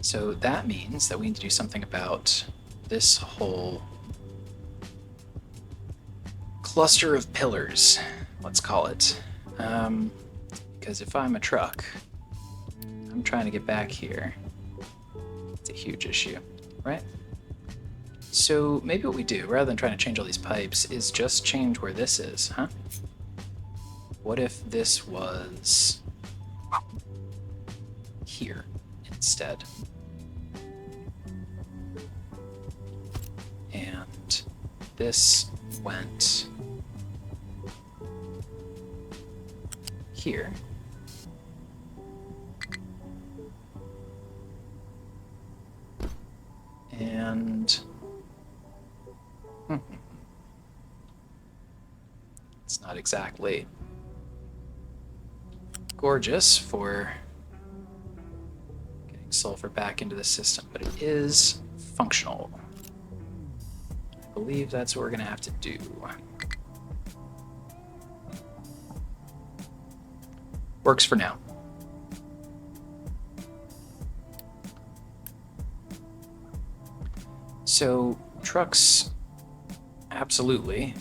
so that means that we need to do something about this whole cluster of pillars. let's call it. Because if I'm a truck, I'm trying to get back here. It's a huge issue, right? So maybe what we do, rather than trying to change all these pipes, is just change where this is, huh? What if this was here instead? And this went here. And it's not exactly gorgeous for getting sulfur back into the system, but it is functional. I believe that's what we're going to have to do. Works for now. So trucks absolutely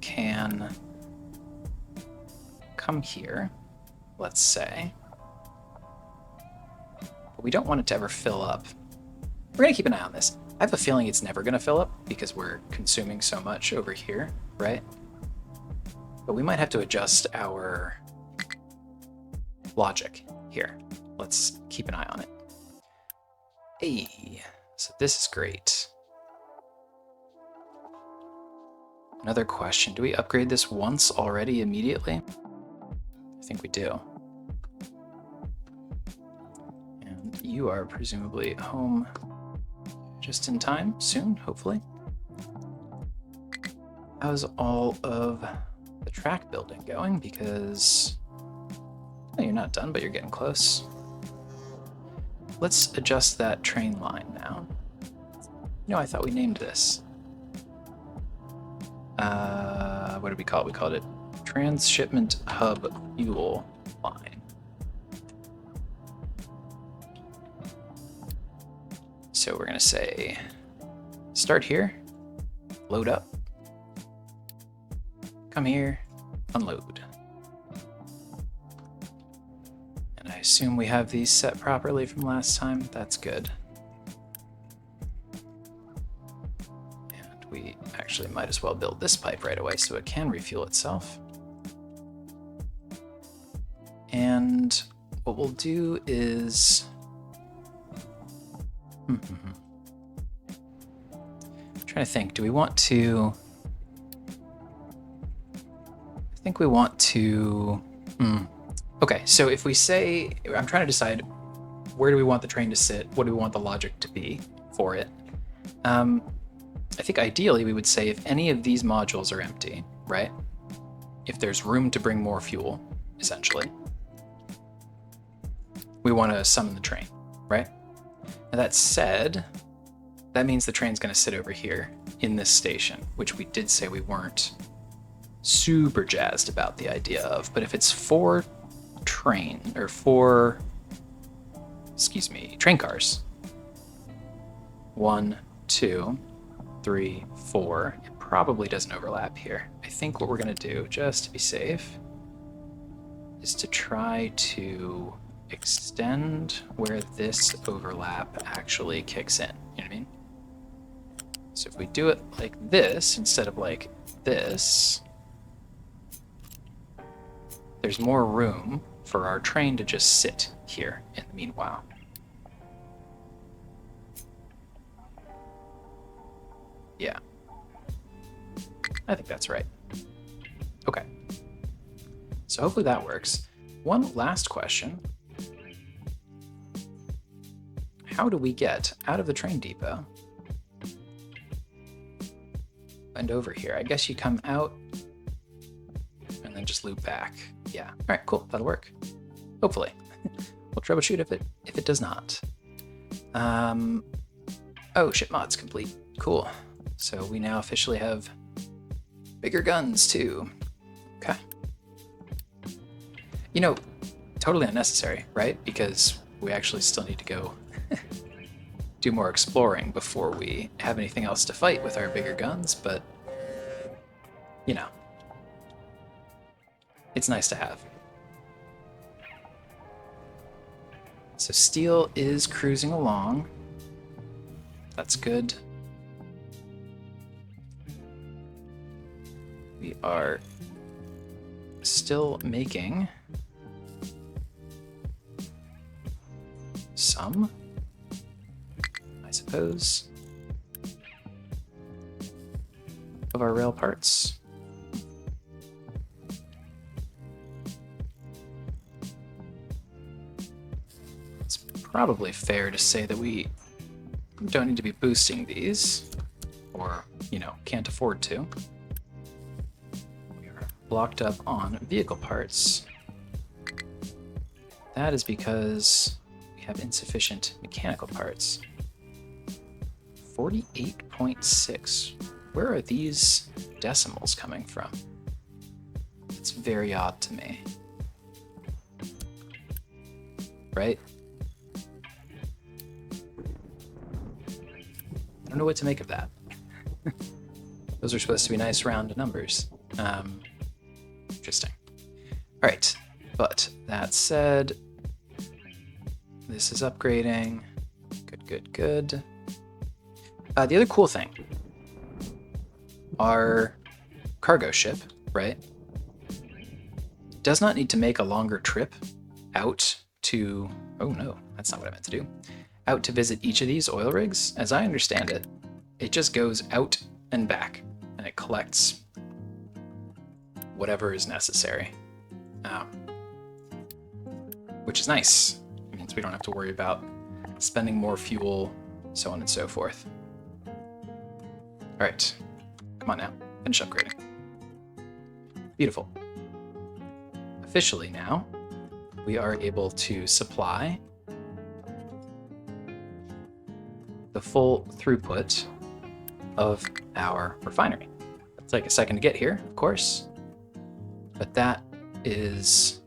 can come here, let's say, but we don't want it to ever fill up. We're going to keep an eye on this. I have a feeling it's never going to fill up because we're consuming so much over here, right? But we might have to adjust our logic here. Let's keep an eye on it. Hey, so this is great. Another question, do we upgrade this once already immediately? I think we do. And you are presumably home just in time, soon, hopefully. How's all of the track building going? Because well, you're not done, but you're getting close. Let's adjust that train line now. No, I thought we named this. What did we call it? We called it Transshipment Hub Fuel Line. So we're going to say, start here, load up, come here, unload. And I assume we have these set properly from last time. That's good. We actually might as well build this pipe right away so it can refuel itself. And what we'll do is... I'm trying to think, do we want to... I think we want to... Okay, so if we say... I'm trying to decide where do we want the train to sit, what do we want the logic to be for it. I think ideally we would say if any of these modules are empty, right? If there's room to bring more fuel, essentially, we want to summon the train, right? Now that said, that means the train's going to sit over here in this station, which we did say we weren't super jazzed about the idea of. But if it's four train cars, 1, 2, 3, 4, it probably doesn't overlap here. I think what we're going to do, just to be safe, is to try to extend where this overlap actually kicks in. You know what I mean? So if we do it like this instead of like this, there's more room for our train to just sit here in the meanwhile. Yeah, I think that's right. Okay, so hopefully that works. One last question. How do we get out of the train depot and over here? I guess you come out and then just loop back. Yeah, all right, cool, that'll work. Hopefully. We'll troubleshoot if it does not. Oh, ship mod's complete, cool. So we now officially have bigger guns too. Okay. You know, totally unnecessary, right? Because we actually still need to go do more exploring before we have anything else to fight with our bigger guns, but you know. it's nice to have. So steel is cruising along. That's good. We are still making some, I suppose, of our rail parts. It's probably fair to say that we don't need to be boosting these, or, you know, can't afford to. We are blocked up on vehicle parts. That is because we have insufficient mechanical parts. 48.6. Where are these decimals coming from? It's very odd to me. Right? I don't know what to make of that. Those are supposed to be nice round numbers. Interesting. All right, but that said, this is upgrading. Good, good, good. The other cool thing, our cargo ship, right, does not need to make a longer trip out to, oh no, that's not what I meant to do, out to visit each of these oil rigs. As I understand it, it just goes out and back, and it collects whatever is necessary, which is nice. It means we don't have to worry about spending more fuel, so on and so forth. All right, come on now, finish upgrading. Beautiful. Officially now, we are able to supply the full throughput of our refinery. It'll take a second to get here, of course, but that is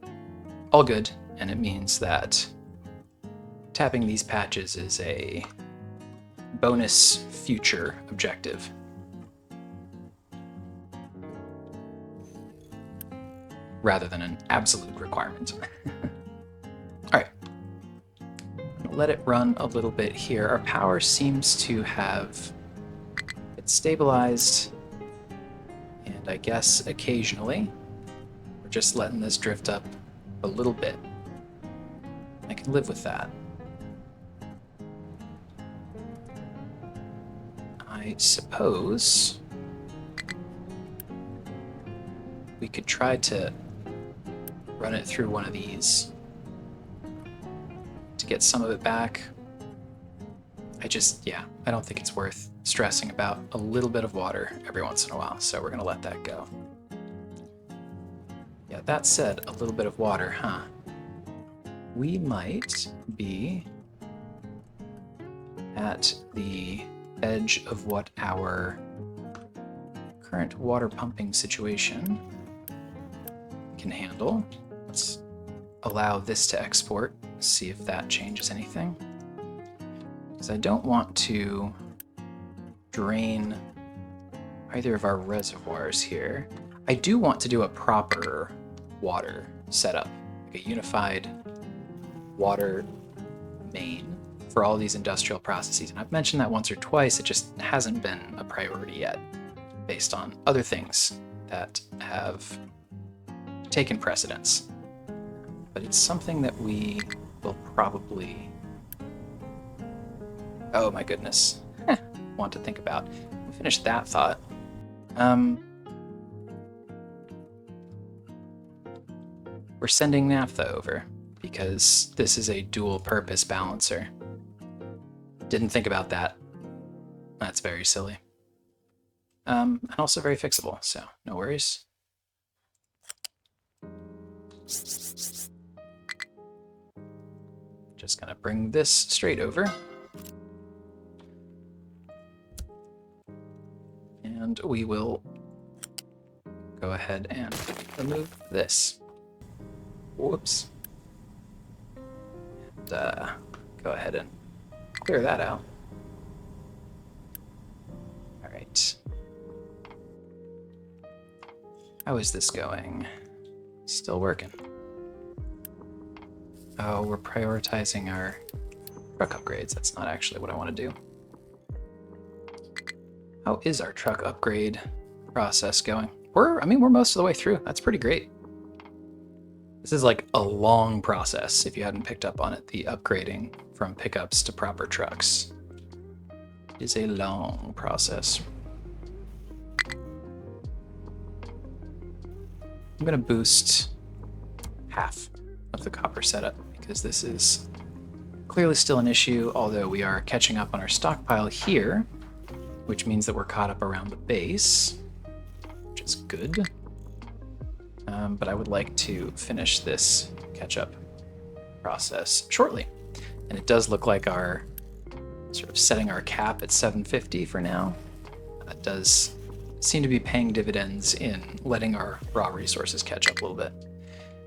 all good, and it means that tapping these patches is a bonus future objective. Rather than an absolute requirement. All right, let it run a little bit here. Our power seems to have it stabilized, and I guess occasionally we're just letting this drift up a little bit. I can live with that. I suppose we could try to run it through one of these to get some of it back. I don't think it's worth stressing about a little bit of water every once in a while, so we're gonna let that go. Yeah, that said, a little bit of water, huh? We might be at the edge of what our current water pumping situation can handle. Let's allow this to export, see if that changes anything. Because I don't want to drain either of our reservoirs here. I do want to do a proper water setup, like a unified water main for all these industrial processes. And I've mentioned that once or twice, it just hasn't been a priority yet, based on other things that have taken precedence. But it's something that we will probably, oh my goodness, want to think about. We'll finish that thought. We're sending naphtha over because this is a dual purpose balancer. Didn't think about that. That's very silly. And also very fixable, so no worries. Just gonna bring this straight over. And we will go ahead and remove this. Whoops. And go ahead and clear that out. All right. How is this going? Still working. Oh, we're prioritizing our truck upgrades. That's not actually what I want to do. How is our truck upgrade process going? We're most of the way through. That's pretty great. This is like a long process, if you hadn't picked up on it, the upgrading from pickups to proper trucks. It is a long process. I'm going to boost half of the copper setup because this is clearly still an issue, although we are catching up on our stockpile here, which means that we're caught up around the base, which is good. But I would like to finish this catch-up process shortly. And it does look like our sort of setting our cap at 750 for now. That does seem to be paying dividends in letting our raw resources catch up a little bit.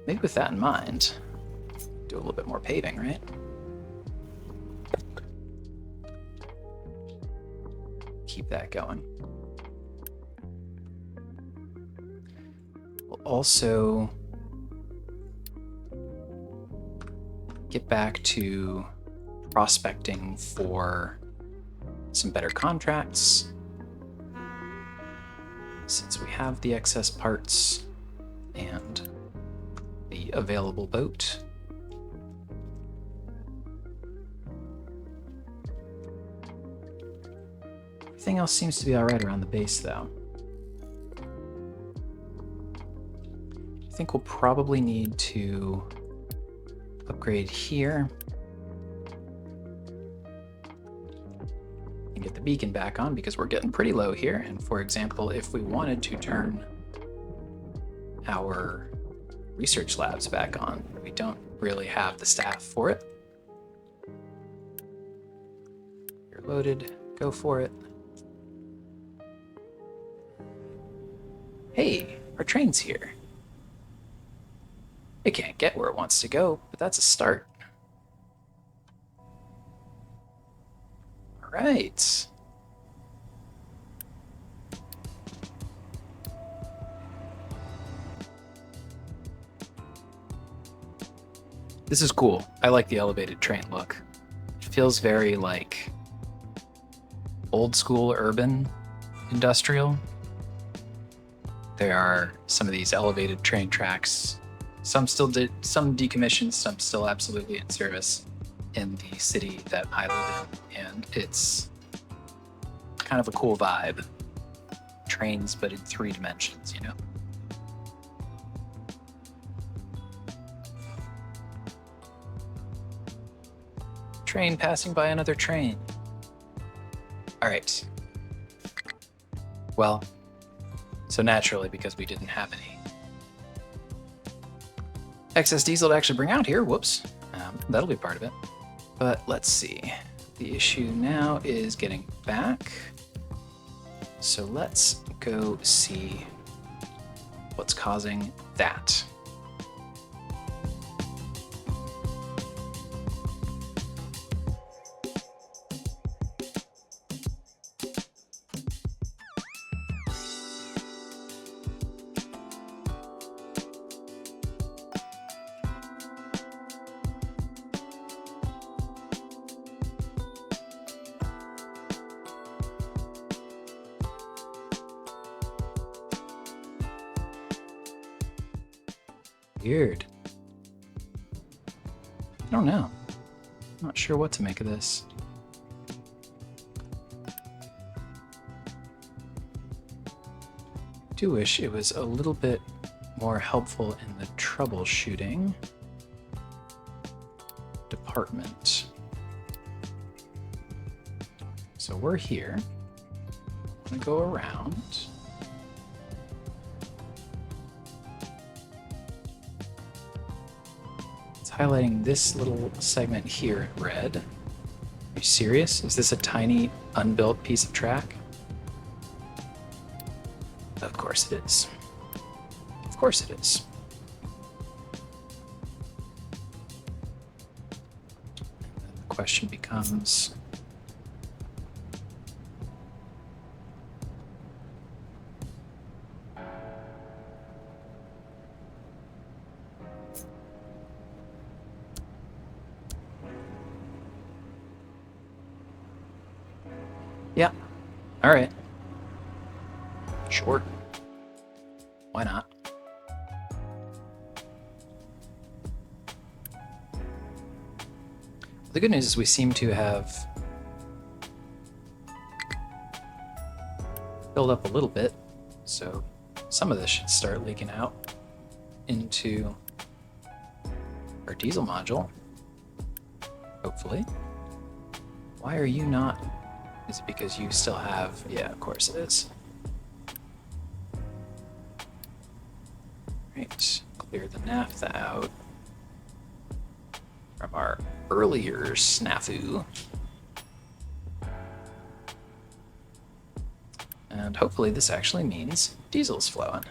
Maybe with that in mind, do a little bit more paving, right? Keep that going. We'll also get back to prospecting for some better contracts, since we have the excess parts and the available boat. Everything else seems to be all right around the base, though. I think we'll probably need to upgrade here and get the beacon back on because we're getting pretty low here. And for example, if we wanted to turn our research labs back on, we don't really have the staff for it. You're loaded, go for it. Hey, our train's here. It can't get where it wants to go, but that's a start. All right. This is cool. I like the elevated train look. It feels very like old school urban industrial. There are some of these elevated train tracks. Some decommissioned, some still absolutely in service in the city that I live in, and it's kind of a cool vibe. Trains, but in 3 dimensions, you know? Train passing by another train. All right. Well, so naturally, because we didn't have any excess diesel to actually bring out here, whoops, that'll be part of it. But let's see. The issue now is getting back. So let's go see what's causing that. Weird. I don't know. I'm not sure what to make of this. I do wish it was a little bit more helpful in the troubleshooting department. So we're here. I'm gonna go around. Highlighting this little segment here in red. Are you serious? Is this a tiny unbuilt piece of track? Of course it is. Of course it is. The question becomes, All right. Sure. Why not? The good news is we seem to have filled up a little bit, so some of this should start leaking out into our diesel module, hopefully. Why are you not? Is it because you still have... Yeah, of course it is. Right, clear the naphtha out from our earlier snafu. And hopefully this actually means diesel's flowing.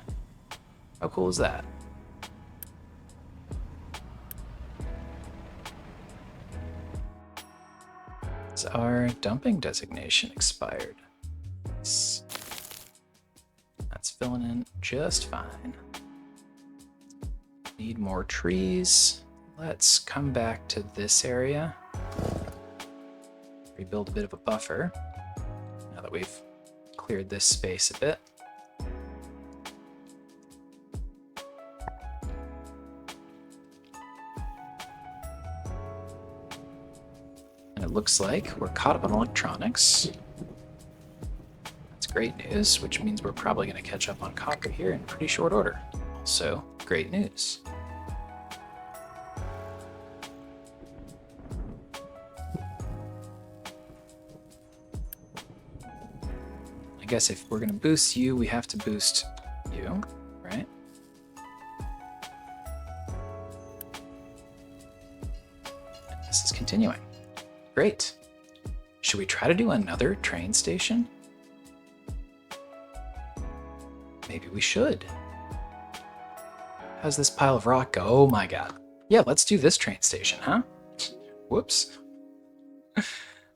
How cool is that? Is our dumping designation expired? Nice. That's filling in just fine. Need more trees. Let's come back to this area. Rebuild a bit of a buffer now that we've cleared this space a bit. And it looks like we're caught up on electronics. That's great news, which means we're probably going to catch up on copper here in pretty short order. Also, great news. I guess if we're going to boost you, we have to boost you, right? And this is continuing. Great. Should we try to do another train station? Maybe we should. How's this pile of rock go? Oh my god. Yeah, let's do this train station, huh? Whoops.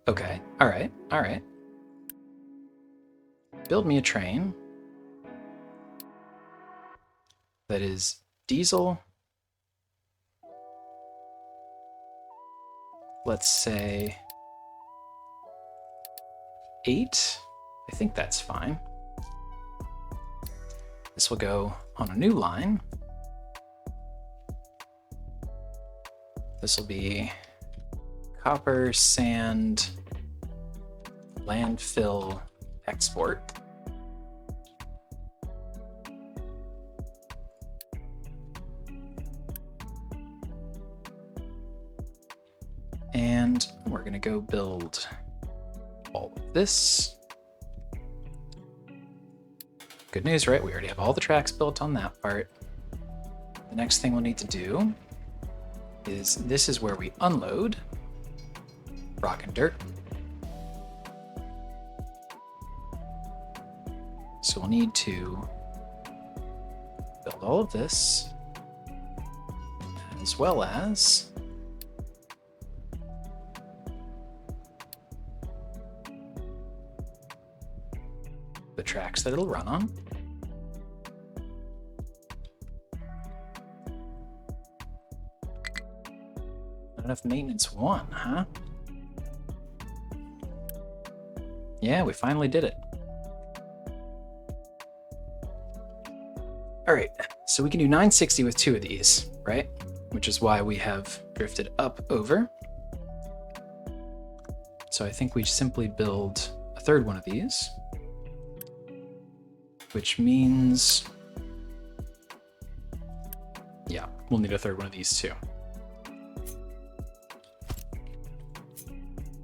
Okay, alright, alright. Build me a train that is diesel. Let's say 8. I think that's fine. This will go on a new line. This will be copper, sand, landfill, export. And we're going to go build all of this. Good news, right? We already have all the tracks built on that part. The next thing we'll need to do is this is where we unload rock and dirt. So we'll need to build all of this, as well as the tracks that it'll run on. Not enough maintenance 1, huh? Yeah, we finally did it. All right, so we can do 960 with 2 of these, right? Which is why we have drifted up over. So I think we simply build a third one of these, which means, yeah, we'll need a third one of these too.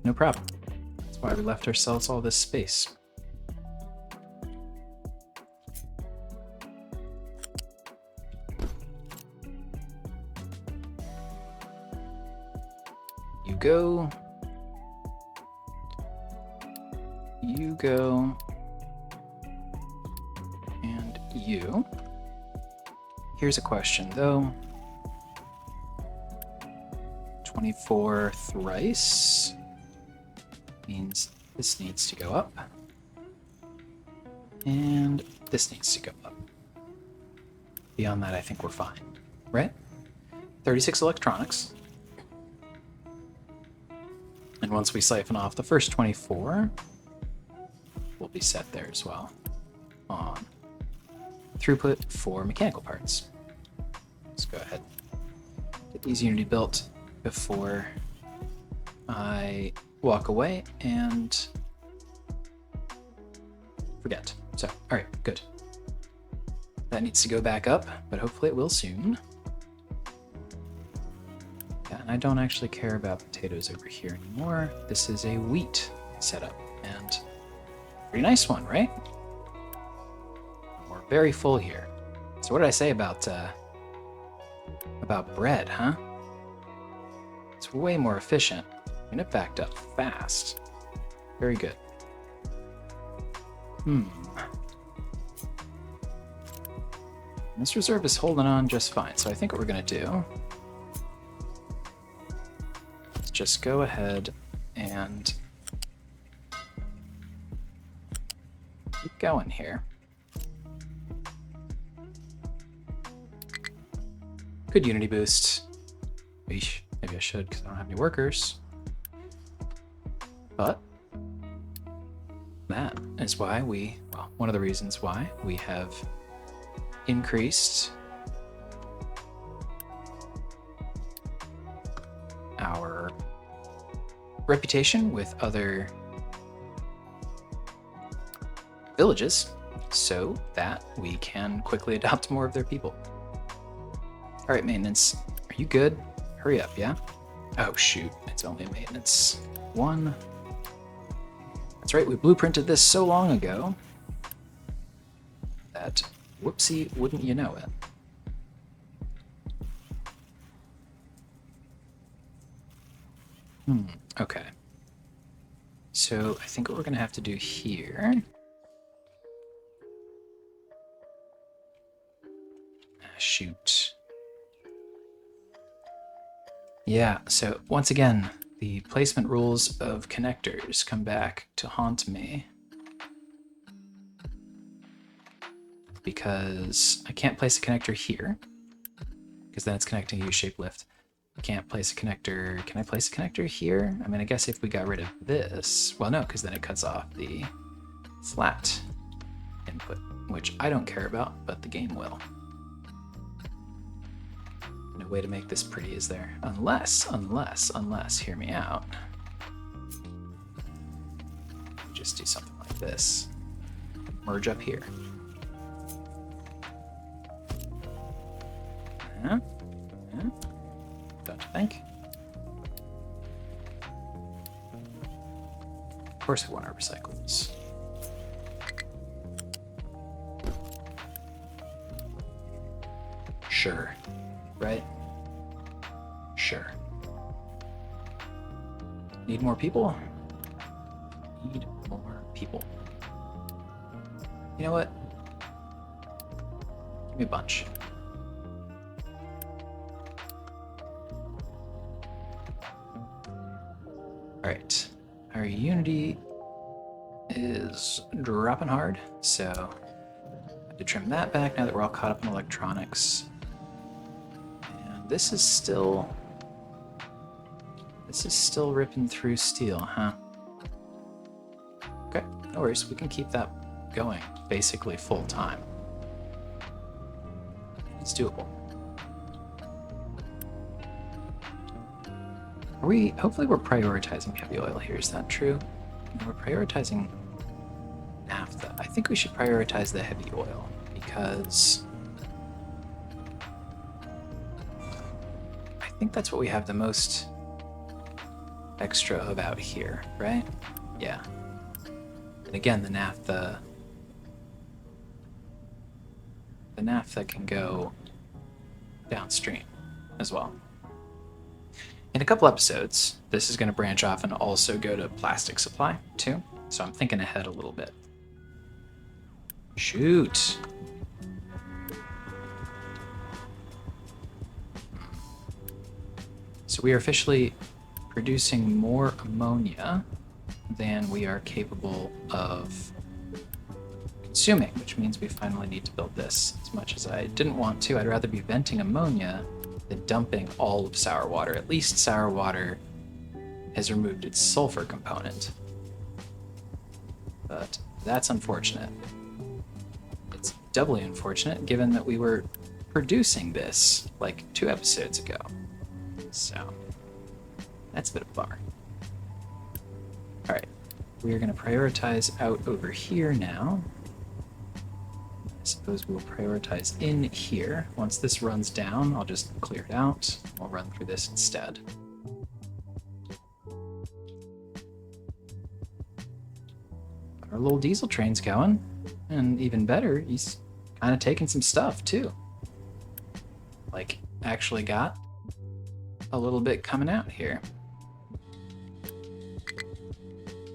No problem. That's why we left ourselves all this space. You go, and you. Here's a question though. 24 thrice means this needs to go up, and this needs to go up. Beyond that, I think we're fine, right? 36 electronics. And once we siphon off the first 24, we'll be set there as well on throughput for mechanical parts. Let's go ahead and get these Unity built before I walk away and forget. So, all right, good. That needs to go back up, but hopefully it will soon. Yeah, and I don't actually care about potatoes over here anymore. This is a wheat setup, and pretty nice one, right? We're very full here. So what did I say about bread, huh? It's way more efficient, and it backed up fast. Very good. This reserve is holding on just fine, so I think what we're gonna do is just go ahead and keep going here. Good Unity boost. Eesh, maybe I should because I don't have any workers. But that is why one of the reasons why we have increased our reputation with other villages so that we can quickly adopt more of their people. All right, maintenance, are you good? Hurry up, yeah? Oh shoot, it's only maintenance 1. That's right, we blueprinted this so long ago that whoopsie, wouldn't you know it? Okay. So I think what we're gonna have to do here. Shoot. Yeah, so once again, the placement rules of connectors come back to haunt me. Because I can't place a connector here, because then it's connecting a U-shaped lift. I can't place a connector. Can I place a connector here? I mean, I guess if we got rid of this, well, no, because then it cuts off the flat input, which I don't care about, but the game will. No way to make this pretty, is there? Unless, hear me out. Just do something like this. Merge up here. Don't you think? Of course I want our recyclables. Sure. Right? Sure. Need more people? Need more people. You know what? Give me a bunch. Alright, our Unity is dropping hard, so I have to trim that back now that we're all caught up in electronics. And this is still ripping through steel, huh? Okay, no worries, we can keep that going basically full time. It's doable. Hopefully we're prioritizing heavy oil here, is that true? No, we're prioritizing naphtha. I think we should prioritize the heavy oil because I think that's what we have the most extra of out here, right? Yeah. And again, the naphtha can go downstream as well. In a couple episodes, this is going to branch off and also go to plastic supply, too. So I'm thinking ahead a little bit. Shoot. So we are officially producing more ammonia than we are capable of consuming, which means we finally need to build this. As much as I didn't want to, I'd rather be venting ammonia than dumping all of sour water. At least sour water has removed its sulfur component. But That's unfortunate. It's doubly unfortunate given that we were producing this like 2 episodes ago. So that's a bit of a bummer. All right, we are going to prioritize out over here now. I suppose we'll prioritize in here. Once this runs down, I'll just clear it out. We'll run through this instead. Our little diesel train's going, and even better, he's kind of taking some stuff too. Like, actually got a little bit coming out here,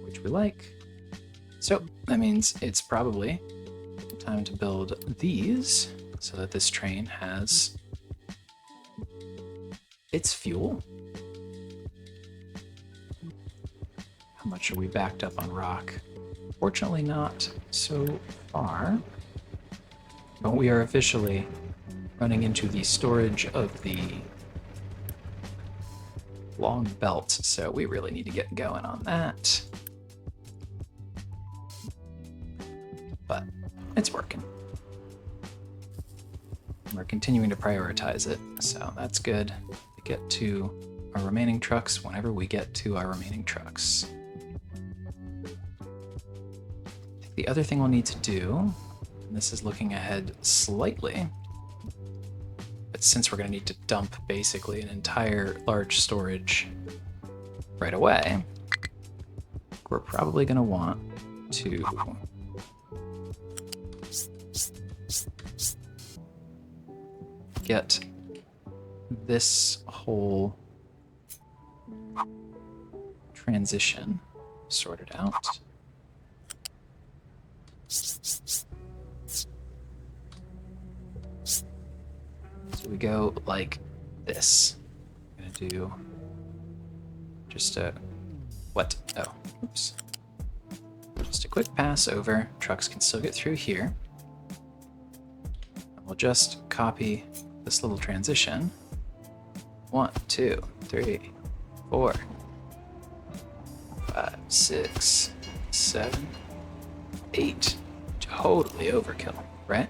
which we like. So that means it's probably time to build these so that this train has its fuel. How much are we backed up on rock? Fortunately not so far, but we are officially running into the storage of the long belt, so we really need to get going on that. But it's working. We're continuing to prioritize it, so that's good. We get to our remaining trucks whenever we get to our remaining trucks. The other thing we'll need to do, and this is looking ahead slightly, but since we're going to need to dump basically an entire large storage right away, we're probably going to want to get this whole transition sorted out. So we go like this. I'm gonna do just a what? Oh, oops. Just a quick pass over. Trucks can still get through here. And we'll just copy this little transition. 1, 2, 3, 4, 5, 6, 7, 8. Totally overkill, right?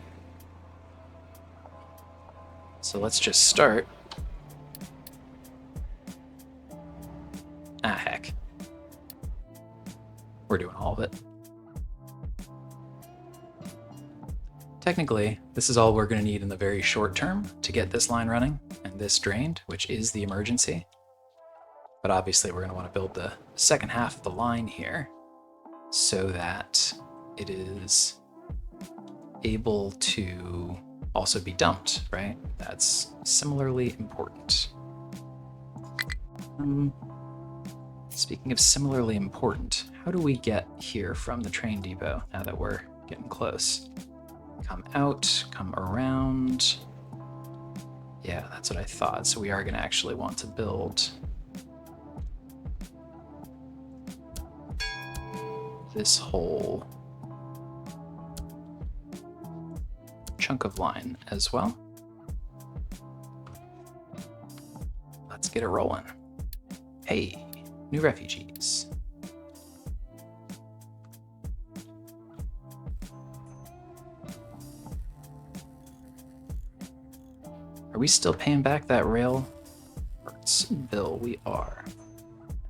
So let's just start. Ah, heck. We're doing all of it. Technically, this is all we're going to need in the very short term to get this line running and this drained, which is the emergency. But obviously we're going to want to build the second half of the line here so that it is able to also be dumped, right? That's similarly important. Speaking of similarly important, how do we get here from the train depot now that we're getting close? Come out, come around. Yeah, that's what I thought. So we are going to actually want to build this whole chunk of line as well. Let's get it rolling. Hey, new refugees. Are we still paying back that rail bill? We are.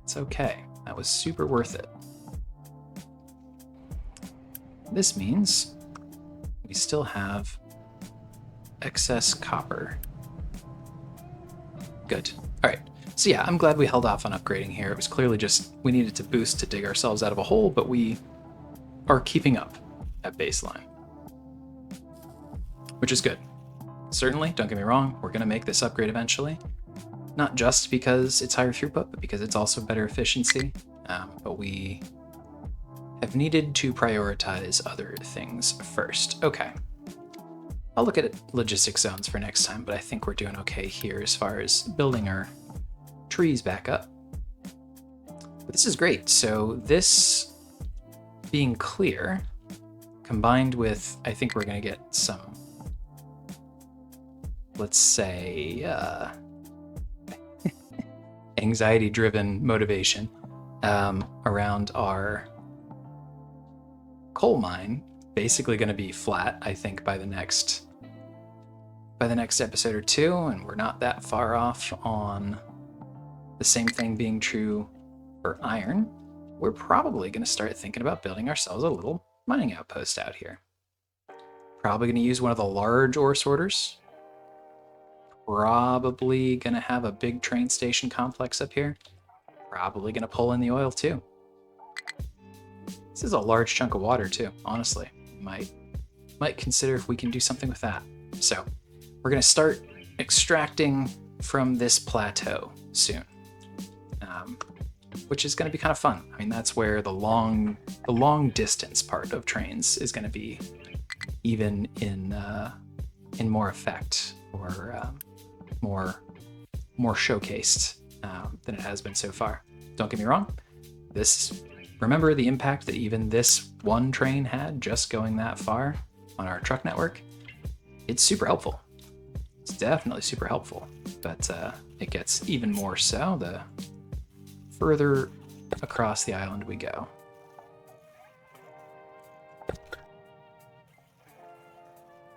It's okay. That was super worth it. This means we still have excess copper. Good. All right. So yeah, I'm glad we held off on upgrading here. It was clearly just we needed to boost to dig ourselves out of a hole, but we are keeping up at baseline, which is good. Certainly, don't get me wrong, we're going to make this upgrade eventually. Not just because it's higher throughput, but because it's also better efficiency. But we have needed to prioritize other things first. Okay. I'll look at logistic zones for next time, but I think we're doing okay here as far as building our trees back up. But this is great. So this being clear, combined with, I think we're going to get some, let's say, anxiety-driven motivation around our coal mine basically going to be flat, I think, by the next episode or two, and we're not that far off on the same thing being true for iron. We're probably going to start thinking about building ourselves a little mining outpost out here. Probably going to use one of the large ore sorters. Probably going to have a big train station complex up here. Probably going to pull in the oil too. This is a large chunk of water too, honestly. Might consider if we can do something with that. So we're going to start extracting from this plateau soon, which is going to be kind of fun. I mean, that's where the long distance part of trains is going to be even in more effect, or more showcased than it has been so far. Don't get me wrong. Remember the impact that even this one train had just going that far on our truck network? It's super helpful. It's definitely super helpful, but it gets even more so the further across the island we go.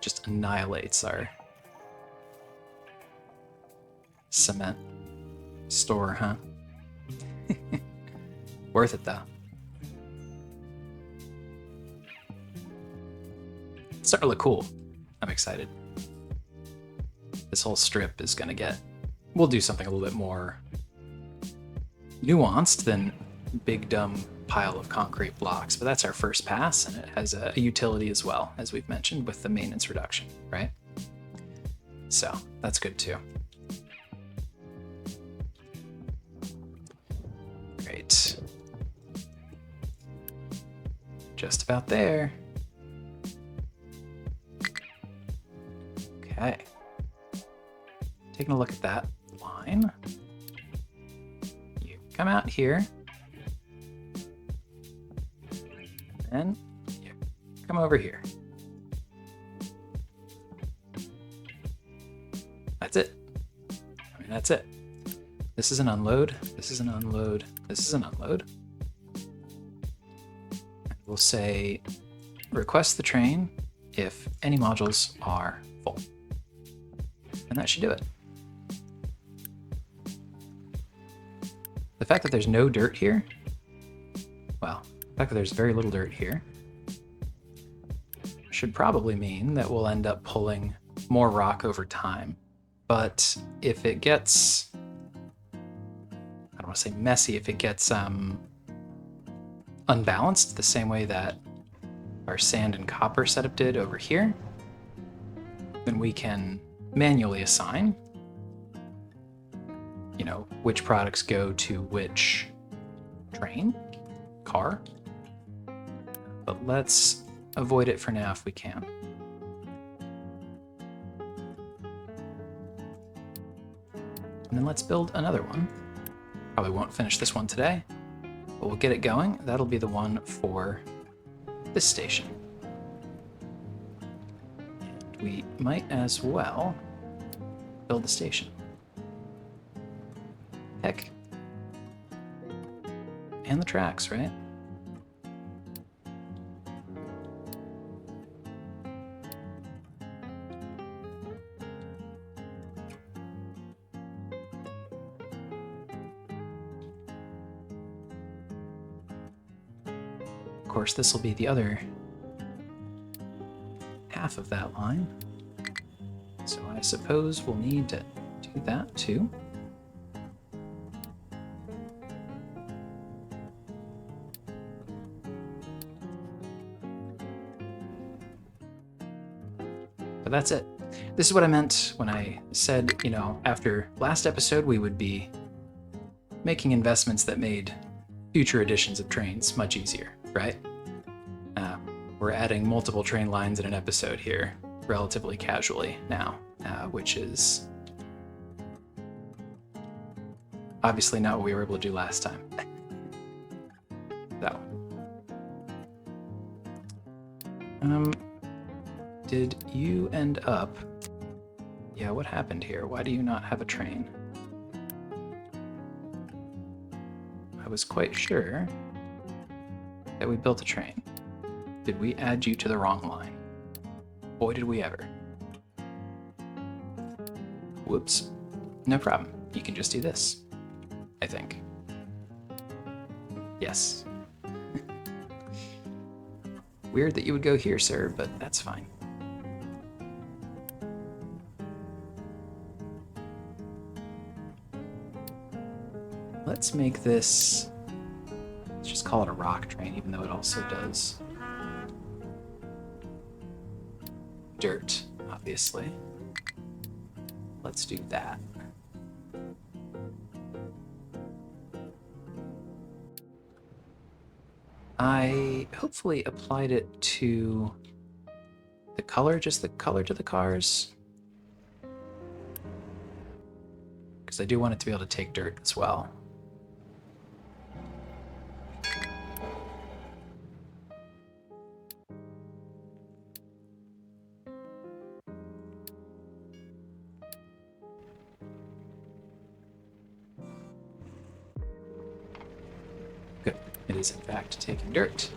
Just annihilates our cement store, huh? Worth it though. It's starting to look cool. I'm excited. This whole strip is gonna we'll do something a little bit more nuanced than big dumb pile of concrete blocks, but that's our first pass, and it has a utility as well, as we've mentioned, with the maintenance reduction, right? So that's good too. Great. Just about there. Okay. Taking a look at that line. You come out here. And you come over here. That's it. I mean, that's it. This is an unload. This is an unload. This is an unload. We'll say request the train if any modules are full. And that should do it. The fact that there's no dirt here, well, the fact that there's very little dirt here should probably mean that we'll end up pulling more rock over time. But if it gets, I don't want to say messy, if it gets unbalanced the same way that our sand and copper setup did over here, then we can manually assign, which products go to which train, car. But let's avoid it for now if we can. And then let's build another one. Probably won't finish this one today, but we'll get it going. That'll be the one for this station. And we might as well build the station. Heck. And the tracks, right? Of course, this will be the other half of that line. So I suppose we'll need to do that too. But that's it. This is what I meant when I said, after last episode, we would be making investments that made future editions of trains much easier, right? We're adding multiple train lines in an episode here relatively casually now, which is obviously not what we were able to do last time. So, did you end up... Yeah, what happened here? Why do you not have a train? I was quite sure that we built a train. Did we add you to the wrong line? Boy, did we ever. Whoops. No problem. You can just do this, I think. Yes. Weird that you would go here, sir, but that's fine. Let's make this, let's just call it a rock train, even though it also does dirt, obviously. Let's do that. I hopefully applied it to the color, just the color to the cars. Because I do want it to be able to take dirt as well. Good. It is in fact taking dirt.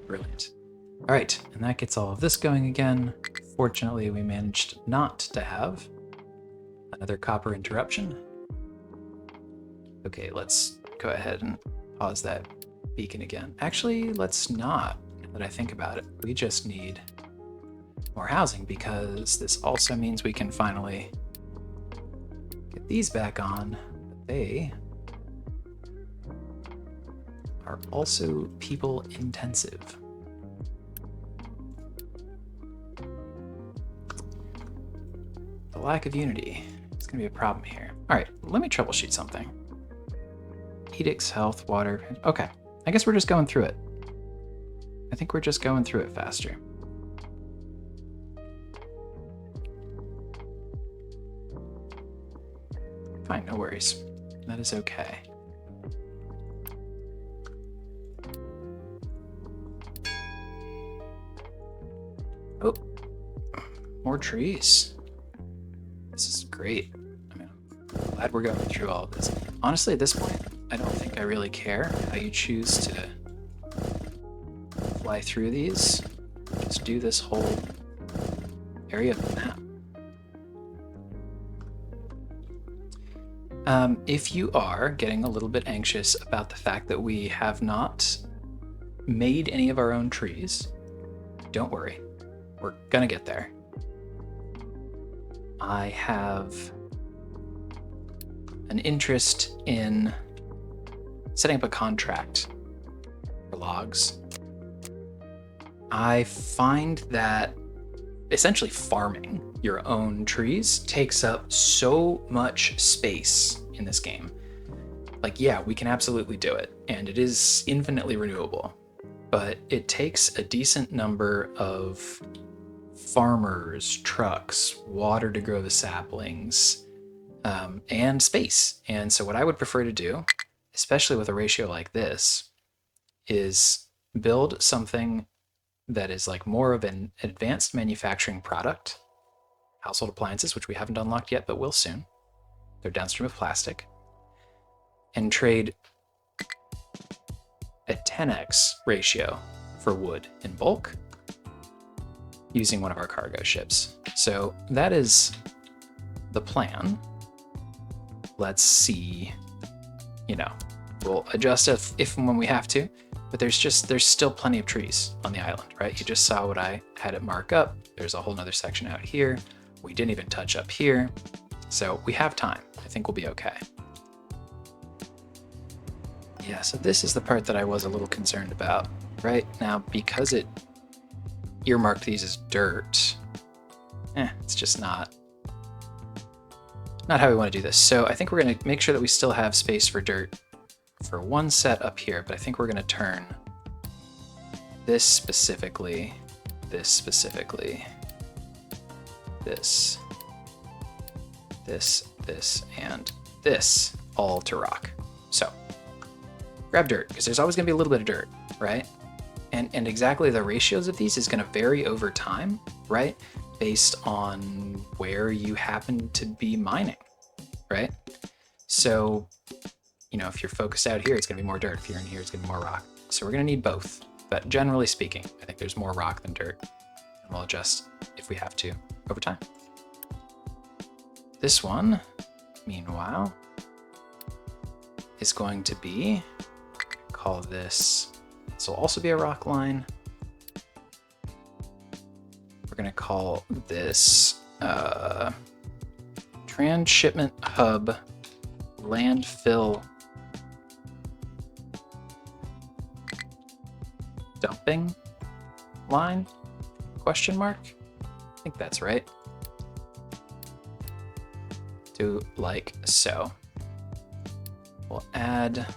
Brilliant. All right, and that gets all of this going again. Fortunately, we managed not to have another copper interruption. Okay, let's go ahead and pause that beacon again. Actually, let's not, now that I think about it. We just need more housing because this also means we can finally get these back on. But they are also people intensive. The lack of unity is going to be a problem here. All right, let me troubleshoot something. Edicts, health, water. Okay, I guess we're just going through it. I think we're just going through it faster. Fine, no worries. That is okay. Oh, more trees. This is great. I mean, I'm glad we're going through all of this. Honestly, at this point, I don't think I really care how you choose to fly through these. Just do this whole area of the map. If you are getting a little bit anxious about the fact that we have not made any of our own trees, don't worry. We're gonna get there. I have an interest in setting up a contract for logs. I find that essentially farming your own trees takes up so much space in this game. Like, yeah, we can absolutely do it, and it is infinitely renewable, but it takes a decent number of farmers, trucks, water to grow the saplings, and space. And so what I would prefer to do, especially with a ratio like this, is build something that is like more of an advanced manufacturing product, household appliances, which we haven't unlocked yet, but will soon. They're downstream of plastic, and trade a 10x ratio for wood in bulk using one of our cargo ships. So that is the plan. Let's see, you know, we'll adjust if and when we have to, but there's still plenty of trees on the island, right? You just saw what I had it mark up. There's a whole nother section out here. We didn't even touch up here. So we have time. I think we'll be okay. Yeah, so this is the part that I was a little concerned about. Right now, because it earmarked these as dirt, it's just not how we want to do this. So I think we're going to make sure that we still have space for dirt for one set up here, but I think we're going to turn this specifically, this, and this all to rock. So grab dirt, because there's always going to be a little bit of dirt, right? And exactly the ratios of these is going to vary over time, right? Based on where you happen to be mining, right? So, if you're focused out here, it's going to be more dirt. If you're in here, it's going to be more rock. So we're going to need both. But generally speaking, I think there's more rock than dirt. And we'll adjust if we have to over time. This one, meanwhile, is going to be, call this will also be a rock line. We're going to call this transshipment hub landfill dumping line, question mark? I think that's right. Do like so. We'll add,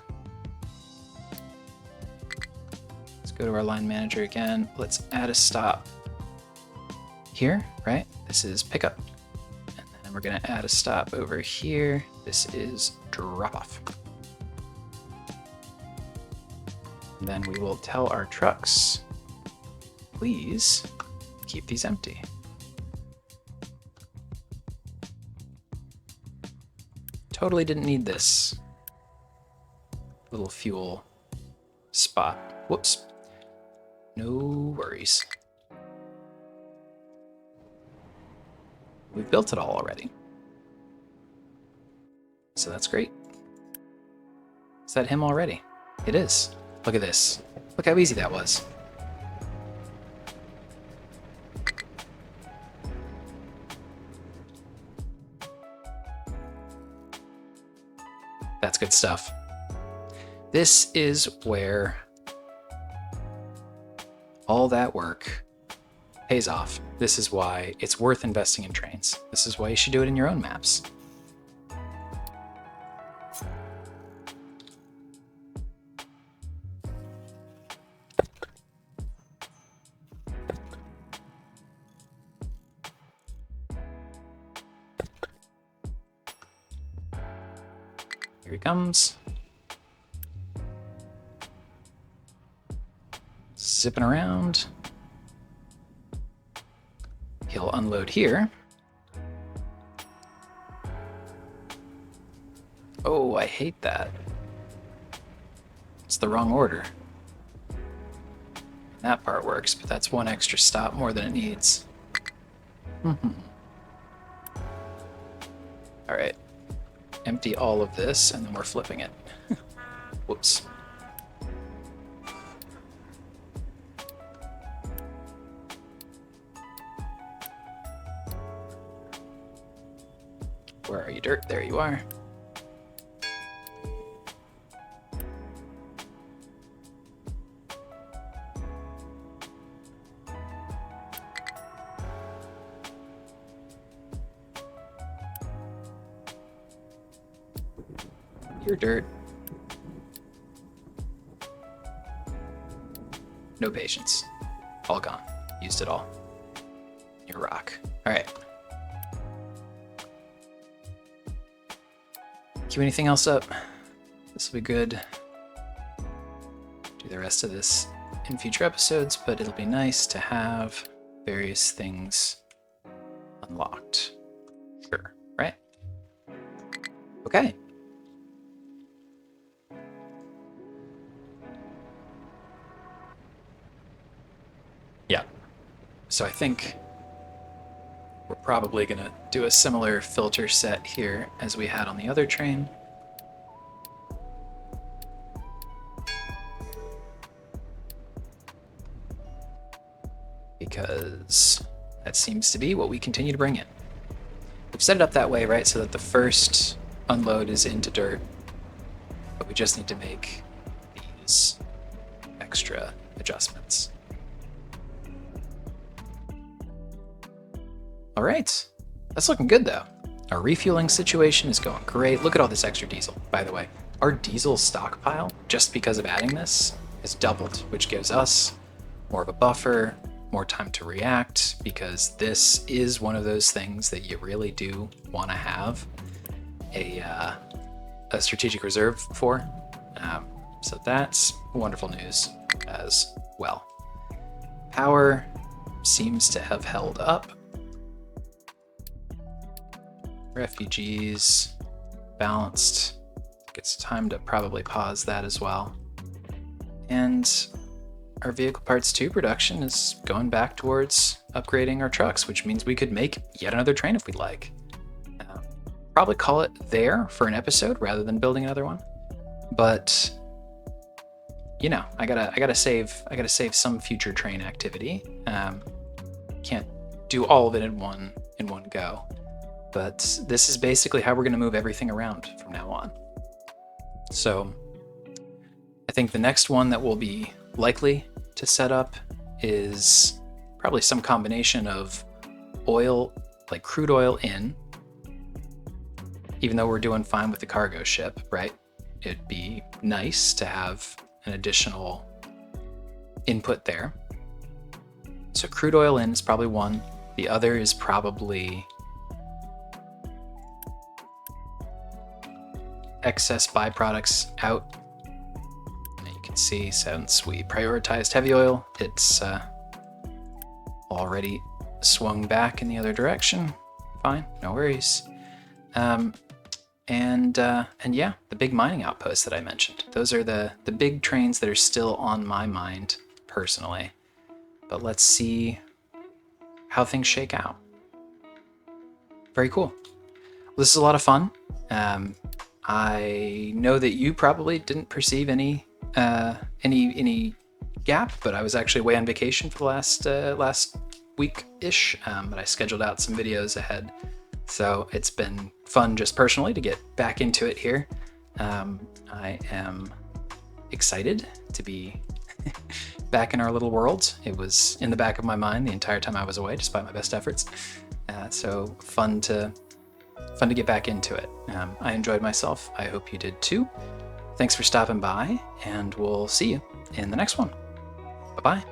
let's go to our line manager again. Let's add a stop here, right? This is pickup. And then we're gonna add a stop over here. This is drop off. And then we will tell our trucks, please keep these empty. Totally didn't need this little fuel spot. Whoops. No worries. We've built it all already. So that's great. Is that him already? It is. Look at this. Look how easy that was. That's good stuff. This is where all that work pays off. This is why it's worth investing in trains. This is why you should do it in your own maps. Here he comes. Zipping around. He'll unload here. Oh, I hate that. It's the wrong order. That part works, but that's one extra stop more than it needs. All right. Empty all of this, and then we're flipping it. Whoops. Where are you, dirt? There you are. You're dirt. No patience. All gone. Used it all. You're rock. All right. Queue anything else up? This will be good. Do the rest of this in future episodes, but it'll be nice to have various things unlocked. Sure, right? Okay. Yeah. So I think we're probably going to do a similar filter set here as we had on the other train. Because that seems to be what we continue to bring in. We've set it up that way, right, so that the first unload is into dirt, but we just need to make these extra adjustments. All right, that's looking good though. Our refueling situation is going great. Look at all this extra diesel, by the way. Our diesel stockpile, just because of adding this, has doubled, which gives us more of a buffer, more time to react, because this is one of those things that you really do want to have a strategic reserve for. So that's wonderful news as well. Power seems to have held up. Refugees balanced. It's time to probably pause that as well. And our vehicle parts 2 production is going back towards upgrading our trucks, which means we could make yet another train if we'd like. Probably call it there for an episode rather than building another one. But you know, I gotta save some future train activity. Can't do all of it in one go. But this is basically how we're gonna move everything around from now on. So I think the next one that will be likely to set up is probably some combination of oil, like crude oil in, even though we're doing fine with the cargo ship, right? It'd be nice to have an additional input there. So crude oil in is probably one. The other is probably excess byproducts out. And you can see since we prioritized heavy oil, it's already swung back in the other direction. Fine, no worries. And yeah, the big mining outposts that I mentioned. Those are the big trains that are still on my mind personally. But let's see how things shake out. Very cool. Well, this is a lot of fun. I know that you probably didn't perceive any gap, but I was actually away on vacation for the last week-ish, but I scheduled out some videos ahead. So it's been fun just personally to get back into it here. I am excited to be back in our little world. It was in the back of my mind the entire time I was away, despite my best efforts. So fun to get back into it. I enjoyed myself. I hope you did too. Thanks for stopping by, and we'll see you in the next one. Bye-bye.